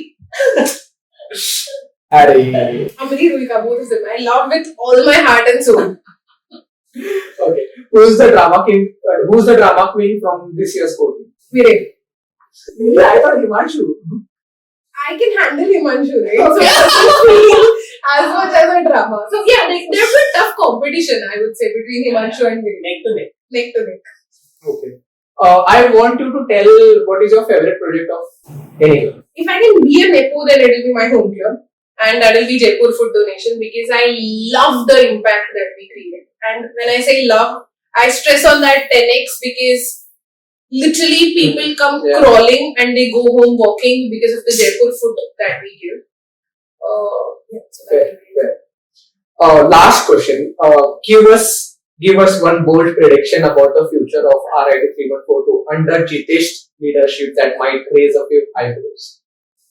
Arey. Amri, Ruika, both of them. I love with all my heart and soul. Okay. Who's the drama king? Who's the drama queen from this year's voting? Viren. Yeah, I thought Himanshu. I can handle Himanshu, right? So it doesn't feel as much as a drama. So yeah, there's a tough competition, I would say, between Himanshu and Viren. Neck to neck. Okay. I want you to tell what is your favorite project of any. If I can be a Nepo, then it will be my home club. And that will be Jaipur Food Donation because I love the impact that we create. And when I say love, I stress on that 10x because literally people come crawling and they go home walking because of the Jaipur food that we give. Fair. Last question. Give us one bold prediction about the future of RID 314 under Jitesh's leadership that might raise a few eyebrows.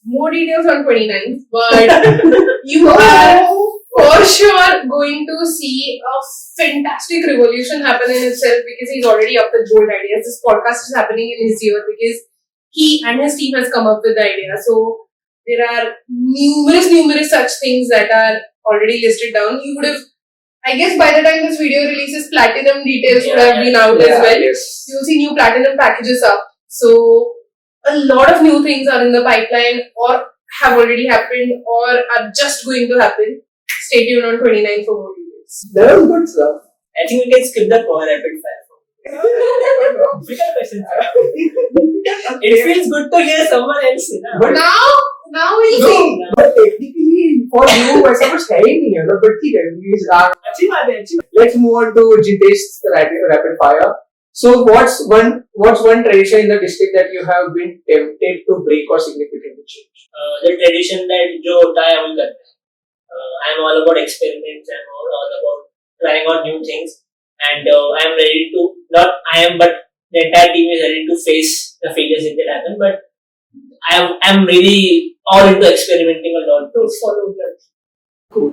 More details on 29th, but you are for sure going to see a fantastic revolution happen in itself because he's already up with bold ideas. This podcast is happening in his year because he and his team has come up with the idea. So there are numerous such things that are already listed down. You would have, I guess by the time this video releases, platinum details would have been out as well. Yes. You'll see new platinum packages up. So a lot of new things are in the pipeline or have already happened or are just going to happen. Stay tuned on 29 for more details. That was good stuff. I think we can skip the power rapid fire. Difficult questions. It feels good to hear someone else. But Now we'll see. but technically for you ऐसा कुछ है ही नहीं है मतलब but ठीक है please अच्छी बात है. let's move on to Jitesh's rapid fire. So what's one tradition in the district that you have been tempted to break or significantly change? The tradition that जो होता है हम करते हैं. I'm all about experiments. I'm all about trying out new things, and I'm ready to but the entire team is ready to face the failures if they happen. But I'm really all into experimenting a lot. Those follow that. Cool.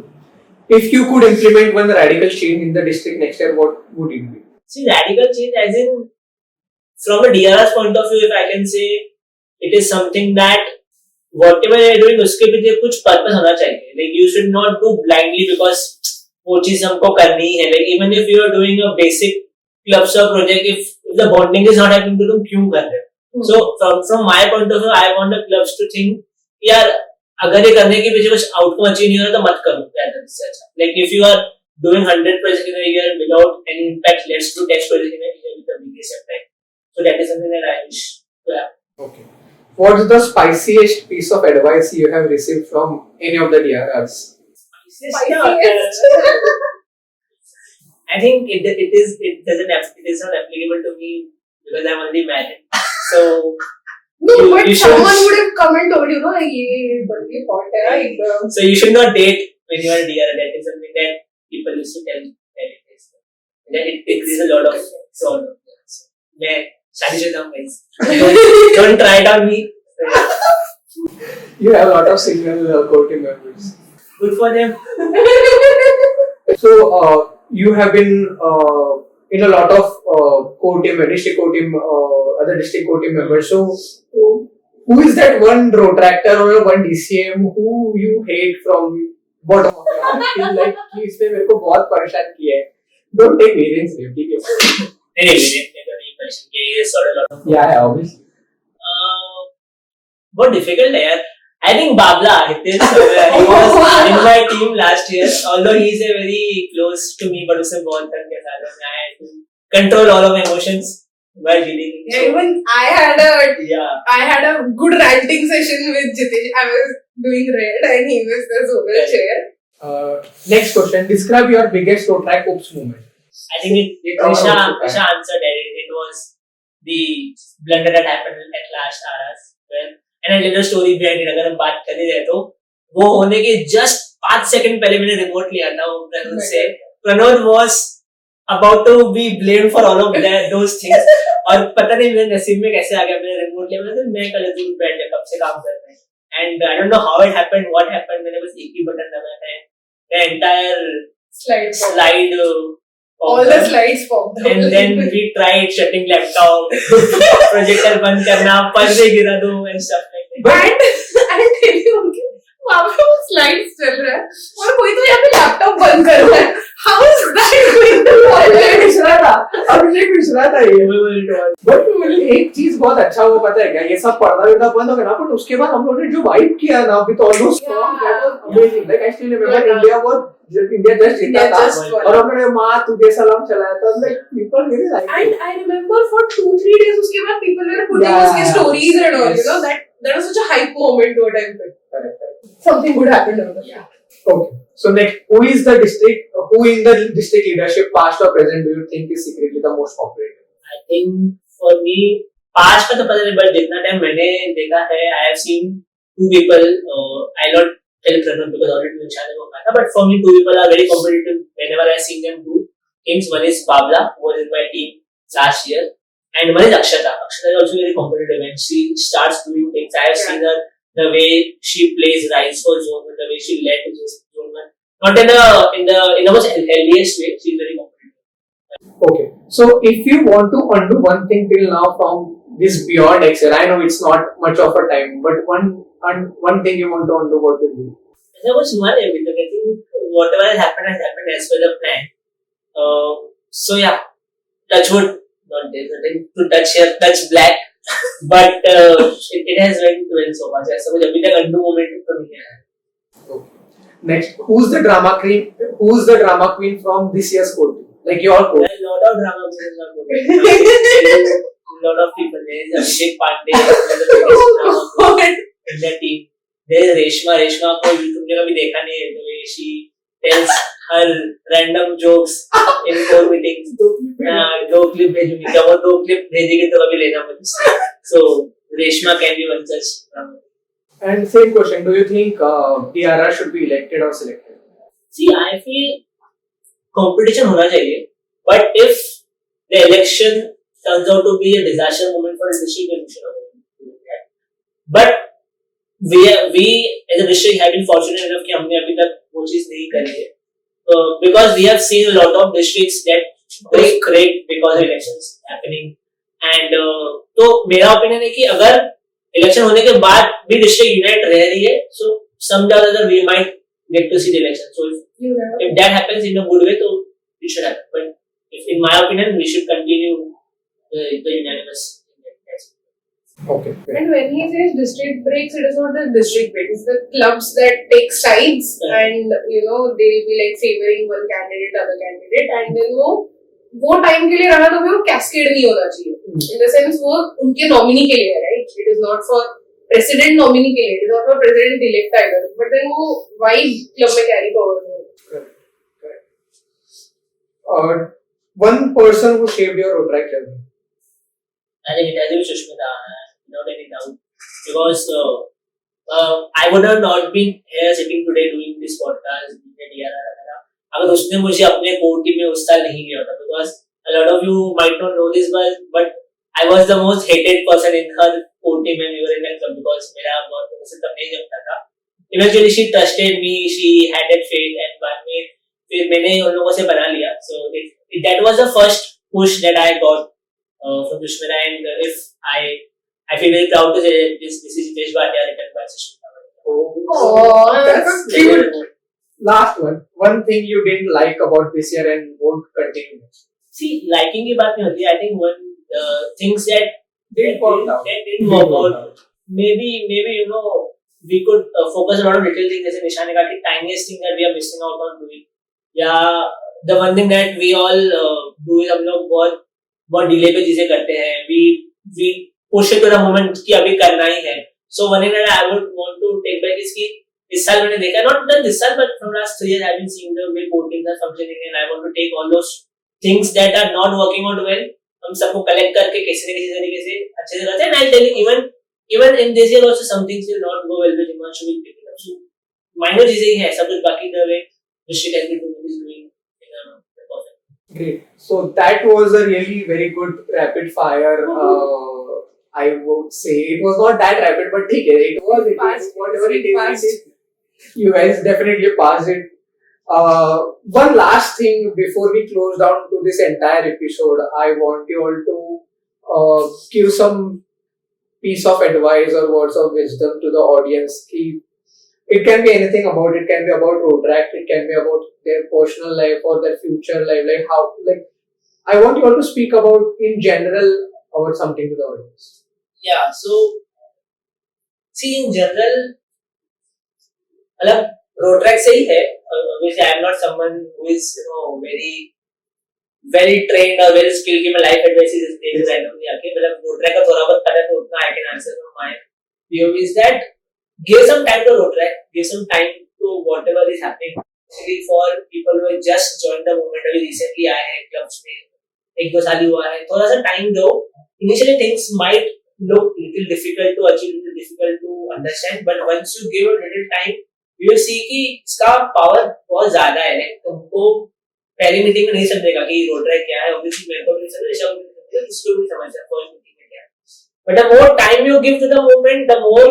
If you could implement one radical change in the district next year, what would it be? See, radical change as in from a DRR's point of view, if I can say, it is something that whatever you're doing, उसके पीछे कुछ purpose होना चाहिए. Like you should not do blindly because वो चीज हमको करनी ही है. Like even if you are doing a basic club sub project, if the bonding is not happening, तो तुम क्यों कर रहे हो? So from my point of view, I want the clubs to think, यार अगर ये करने के पीछे कुछ outcome अचीव नहीं हो रहा तो मत करो. Like if you are doing 100 projects in a year without any impact, let's do 10 projects in a year with the biggest impact. So that is something that I wish to have. Okay. What's the spiciest piece of advice you have received from any of the DRRs? I think it is not applicable to me because I'm already married. So But you someone should, would have come and told you, no, like, ये बंदी hot है, एकदम. so you should not date when you are a DRR. That is something that people used to tell that it is. Then it increases a lot of fraud. So, मैं शादीशुदा हूँ guys. Don't try it on me. You have a lot of single core team members. Good for them. So you have been in a lot of core team, district core team, other district core team members. So who is that one rotractor or one DCM who you hate from bottom of your heart? Feel like कि इसने मेरे को बहुत परेशान किया है. Don't take variance name, ठीक है? नहीं question के sort of lot of Yeah, obviously. बहुत difficult है यार. I think Babla, Hitesh, he was in my team last year. Although he is a very close to me, but उससे बहुत तंग के साथ I had to control all of my emotions while dealing. Yeah, even I had a good ranting session with Jitesh. I was doing red and he was the zonal chair. Next question. Describe your biggest road track oops moment. I think Isha answered it. It was the blunder that happened at last RS. And a little story behind it. अगर हम बात कर ही रहे तो वो होने के just 5 second पहले मैंने रिमोट लिया था वो प्रणोद से. Pranod was about to be blamed for all of those things. और पता नहीं मेरे नसीब में कैसे आ गया मैंने रिमोट लिया मैं कल दूर बैठ गया कब से काम कर रहे हैं. And I don't know how it happened, what happened. मैंने बस एक ही बटन दबाया था. The entire slide all the slides popped up. And then we tried shutting laptop, projector बंद करना, पर्दे गिरा दो and stuff like that. And I tell you, वहाँ पे वो slides चल रहा है और कोई तो यहाँ पे लैपटॉप बंद कर रहा है. How is that going to work? Abhishek Mishra था ये. बट एक चीज बहुत अच्छा हुआ पता है क्या ये सब पर्दा विदा बंद हो गया ना बट उसके बाद हम लोगों ने जो वाइब किया ना with all those song that was amazing. Like I still remember India just जीता था और हम लोगों ने माँ तुझे सलाम चलाया था. Like people really like and I remember for 2-3 days उसके बाद people were putting उसके stories and all, you know, that was such a hype moment to a time. Something good happened over there. Okay. So next, who in the district leadership, past or present, do you think is secretly the most popular? I think for me, past का तो पता नहीं but जितना time मैंने देखा है, I have seen 2 people. I not tell Pranod because already mentioned शायद वो कहा था. But for me, 2 people are very competitive. Whenever I seen them do things, one is Babla, who was in my team last year, and one is Akshata. Akshata is also very competitive and she starts doing things. I have seen her. The way she plays Rise for Zone, the way she led Zone 1, not in the most healthiest way. She's very competitive. Okay, so if you want to undo one thing till now from this beyond Excel, I know it's not much of a time, but one thing you want to undo, what will be? There was one everything. I think whatever has happened as per the plan. So yeah, touch wood. Not there's nothing to touch here. Touch black. But it has went well so much. ऐसा कुछ अभी तक undo moment तो नहीं है. Okay. Next, who's the drama queen from this year's core team? Like your core. There are a lot of drama queens on board. A lot of people. There is Abhishek Pandey, the biggest drama queen in the team. There is Reshma. Reshma को तुमने कभी देखा नहीं है. The way she tells her random jokes in core meetings. 2 clip भेजूंगी. जब वो 2 clip भेजेगी तो कभी लेना मुझसे. So Reshma can be one such drama. And same question, do you think DRR should be elected or selected? See, I feel competition होना चाहिए. But if the election turns out to be a disaster moment for the district, then we should not do that. But we as a district have been fortunate enough कि हमने अभी तक वो चीज नहीं करी है. Because we have seen a lot of districts that break because of elections happening. And तो मेरा opinion है कि अगर election होने के बाद भी district unite रह रही है, so someday or other we might get to see the election. So if that happens in a good way, तो it should happen. But if, in my opinion, we should continue the unanimous. Okay. And when he says district breaks, it is not the district break. It's the clubs that take sides and you know they'll be like favoring one candidate, other candidate, and then वो time के लिए रहा तो वो cascade नहीं होना चाहिए. In the sense वो उनके nominee के लिए है, right? It is not for president nominee के लिए. It is not for president elect either. But then वो vibe club में carry forward है. Correct. One person who shaped your road track journey. I think it has to be Sushmita, without any doubt. Because I would have not been here sitting today doing this podcast, अगर उसने मुझे अपने core team में उस साल नहीं लिया होता. Because a lot of you might not know this, but I was the most hated person in her core team when we were in that club because मेरा बहुत उनसे तब नहीं जमता था. Eventually she trusted me, she had that faith, and बाद में फिर मैंने उन लोगों से बना लिया. So that was the first push that I got from Sushmita, and if I feel very proud to say that this is Hitesh Bhatia written by Sushmita. Oh, that's cute. Last one. One thing you didn't like about this year and won't continue. See, liking की बात नहीं होती. I think one things that didn't work out. Maybe you know we could focus on a lot of little things, जैसे निशा ने कहा कि tiniest thing that we are missing out on doing, या the one thing that we all do is हम लोग बहुत delay पे चीजें करते हैं, we push it to the moment कि अभी करना ही है. So one thing that I would want to take back is कि इस साल मैंने देखा, not done this year, but from last 3 years I've been seeing the way board teams are functioning, and I want to take all those things that are not working out well, हम सबको collect करके किसी न किसी तरीके से अच्छे से करते हैं. And I'll tell you, even in this year also some things will not go well with Himanshu will pick it up. So minor चीजें ही हैं, सब कुछ बाकी the way Rishik has been doing is doing perfect. Great. So that was a really very good rapid fire. I would say it was not that rapid, but ठीक है, it was whatever it is. You guys definitely passed it. One last thing before we close down to this entire episode, I want you all to give some piece of advice or words of wisdom to the audience. It can be anything about it. Can be about Rotract. It can be about their personal life or their future life. Like how, like I want you all to speak about in general about something to the audience. Yeah. So see, in general, मतलब Rotract से ही है. Obviously, I am not someone who is very trained or very skilled कि मैं life advice दे randomly आके, मतलब Rotract का थोड़ा बहुत पता है तो उतना I can answer from my POV is that give some time to Rotract, give some time to whatever is happening. Especially for people who have just joined the movement, अभी recently आए हैं clubs में, 1-2 साल ही हुआ है, थोड़ा सा time दो. Initially things might look little difficult to achieve, little difficult to understand, but once you give it little time, you will see कि इसका power बहुत ज़्यादा है. तुमको पहली मीटिंग में नहीं समझेगा कि Rotract क्या है, obviously मेरे को भी नहीं समझ, ऋषभ भी नहीं समझेगा, किसको भी नहीं समझता फर्स्ट मीटिंग में क्या है. But the more time you give to the movement, the more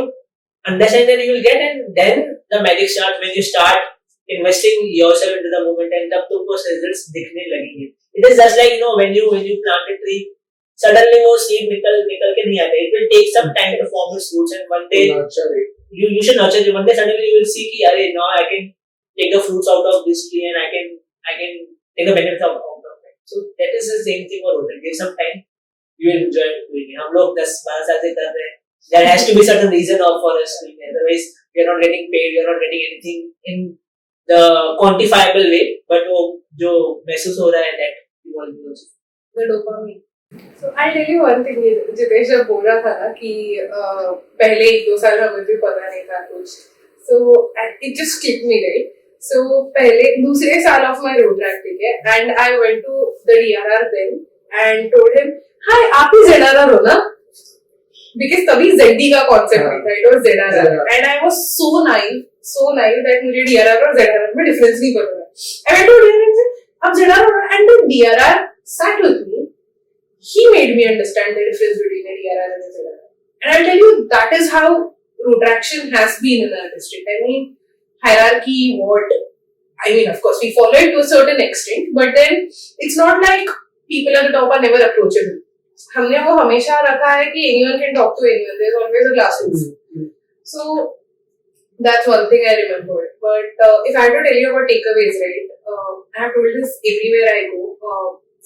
understanding you will get, and then the magic starts when you start investing yourself into the movement, and तब तुमको results दिखने लगेंगे. It is just like when you plant a tree, suddenly वो seed निकल के नहीं आते. It will take some time to form its roots, and one day you should nurture it. One day suddenly you will see कि अरे now I can take the fruits out of this tree, and I can take the benefits out of it. So that is the same thing for Rotract. Give some time, you will enjoy doing it. हम लोग 10-12 साल से कर रहे हैं. There has to be certain reason for us doing it. Otherwise, we are not getting paid. We are not getting anything in the quantifiable way. But वो जो महसूस हो रहा है that you want to do. The dopamine. So I'll tell you one thing. Jitesh जब बोल रहा था ना कि पहले 1-2 साल हमें भी पता नहीं था कुछ. So it just clicked me, right? So पहले दूसरे साल of my Rotract ठीक है, and I went to the DRR then and told him, "Hi, आप ही ZRR हो ना?" Because तभी ZD का concept नहीं था, it was ZRR, and I was so naive that मुझे DRR और ZRR में difference नहीं पता था. I went to DRR and said, "आप ZRR हो ना?" And the DRR sat with me. He made me understand the difference between a DRR and a ZRR. And I'll tell you, that is how Rotraction has been in our district. I mean, hierarchy, of course, we follow it to a certain extent, but then it's not like people at the top are never approachable. हमने वो हमेशा रखा है कि anyone can talk to anyone. There's always a glassroof. So that's one thing I remembered. But if I had to tell you about takeaways, right? I have told this everywhere I go.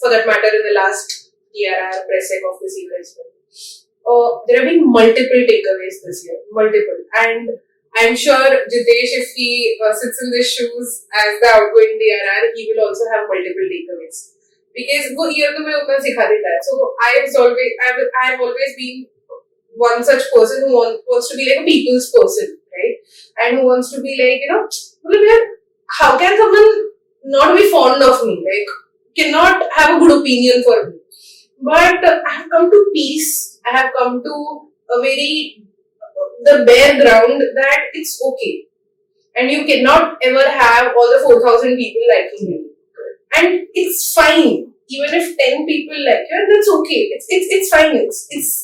For that matter, in the last DRR press sec of this year as well. There have been multiple takeaways this year, and I'm sure Jitesh, if he sits in these shoes as the outgoing DRR, he will also have multiple takeaways because वो year तो मैं उतना सिखा देता है. So I have always been one such person who wants to be like a people's person, right? And who wants to be like, how can someone not be fond of me? Like, cannot have a good opinion for me. But I have come to peace. I have come to the bare ground that it's okay. And you cannot ever have all the 4,000 people liking you. And it's fine. Even if 10 people like you, that's okay. It's fine.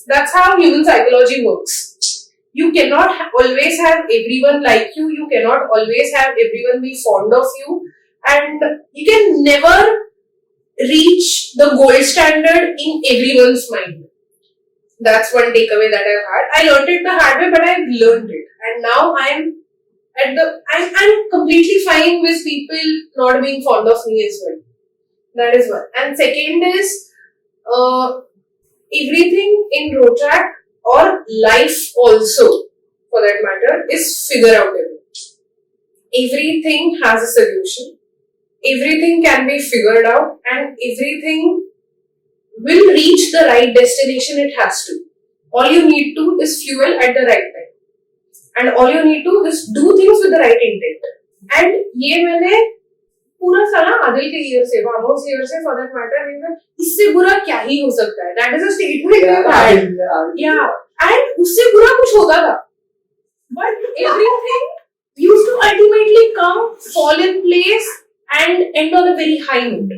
That's how human psychology works. You cannot always have everyone like you. You cannot always have everyone be fond of you. And you can never reach the gold standard in everyone's mind. That's one takeaway that I've had. I learned it the hard way, but I've learned it. And now I'm completely fine with people not being fond of me as well. That is one. And second is, everything in Rotract or life also for that matter, is figure outable. Everything has a solution. Everything can be figured out, and everything will reach the right destination it has to. All you need to is fuel at the right time. And all you need to is do things with the right intent. And ये मैंने पूरा साला आदिल के year से, vamos year से for that matter, इससे बुरा क्या ही हो सकता है? That is a statement we've had. Yeah. And उससे बुरा कुछ होता था. But everything used to ultimately come, fall in place, and end on a very high note.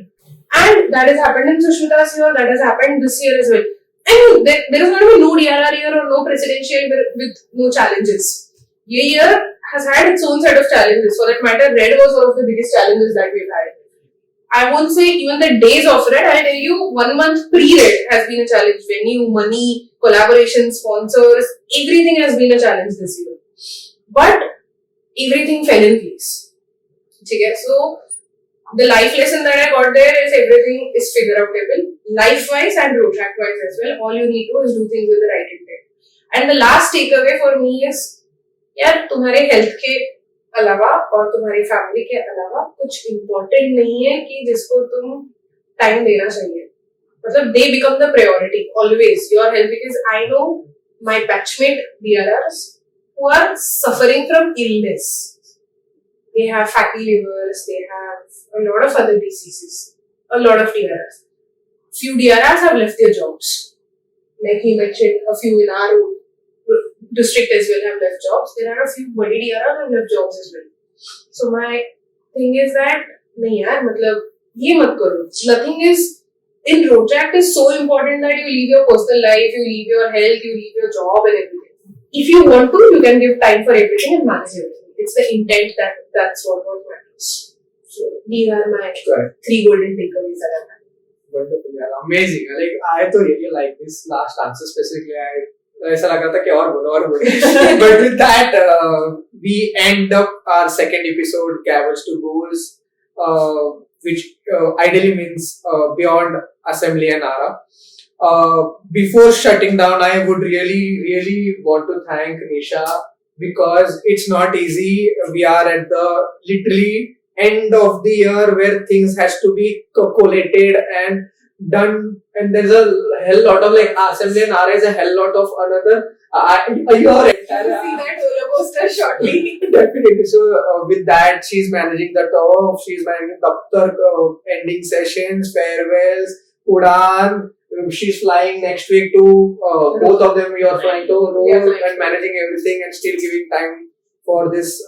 And that has happened in Sushmita's year, that has happened this year as well. I mean, there is going to be no DRR year or no presidential with no challenges. This year has had its own set of challenges. For that matter, Red was one of the biggest challenges that we've had. I won't say even the days of Red, I'll tell you 1 month pre-Red has been a challenge. Venue, money, collaboration, sponsors, everything has been a challenge this year. But everything fell in place. Okay, so the life lesson that I got there is everything is figure outable, life-wise and road-track-wise as well. All you need to is do things with the right intent. And the last takeaway for me is, यार तुम्हारे health के अलावा और तुम्हारी family के अलावा कुछ important नहीं है कि जिसको तुम टाइम देना चाहिए. मतलब they become the priority always. Your health, because I know my batchmate DRRs who are suffering from illness. They have fatty livers, they have a lot of other diseases, a lot of DRRs. Few DRRs have left their jobs. Like he mentioned, a few in our district as well have left jobs. There are a few body DRRs who have left jobs as well. So my thing is that, nahi yaar, matlab, ye mat karo. Nothing is, in road track is so important that you leave your personal life, you leave your health, you leave your job and everything. If you want to, you can give time for everything and manage everything. It's the intent that's what matters. So these are my 3 golden takeaways that I've had. Wonderful, yeah. Amazing. Like I तो really like this last answer specifically. ऐसा लगा था कि और बोलो. But with that, we end up our second episode, Gavels to Goals, which ideally means beyond assembly and ARA. Before shutting down, I would really want to thank Nisha, because it's not easy. We are at the literally end of the year where things has to be collated and done, and there's a hell lot of like assembly and RA is a hell lot of another a year entire. See that roller coaster shortly. Definitely. So with that, she's managing the top, she's managing Daftar ending sessions, farewells, Udan. She's flying next week to both of them. You are flying to Rome and managing everything and still giving time for this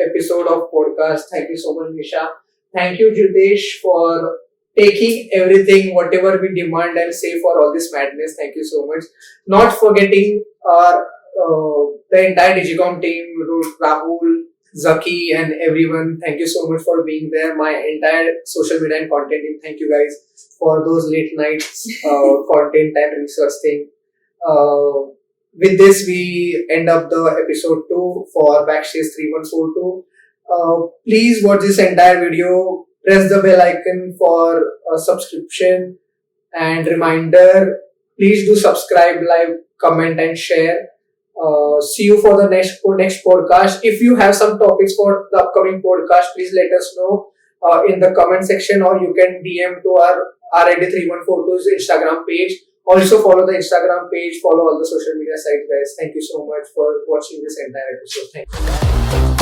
episode of podcast. Thank you so much, Nisha. Thank you, Jitesh, for taking everything, whatever we demand and say for all this madness. Thank you so much. Not forgetting our the entire Digicom team, Rahul, Zaki, and everyone. Thank you so much for being there. My entire social media and content team. Thank you guys for those late nights content and research thing. With this, we end up the episode 2 for Backstage 3142. Please watch this entire video. Press the bell icon for a subscription and reminder. Please do subscribe, like, comment, and share. See you for the next podcast. If you have some topics for the upcoming podcast, please let us know in the comment section, or you can DM to our RID3142's Instagram page. Also follow the Instagram page, follow all the social media sites, guys. Thank you so much for watching this entire episode. Thank you.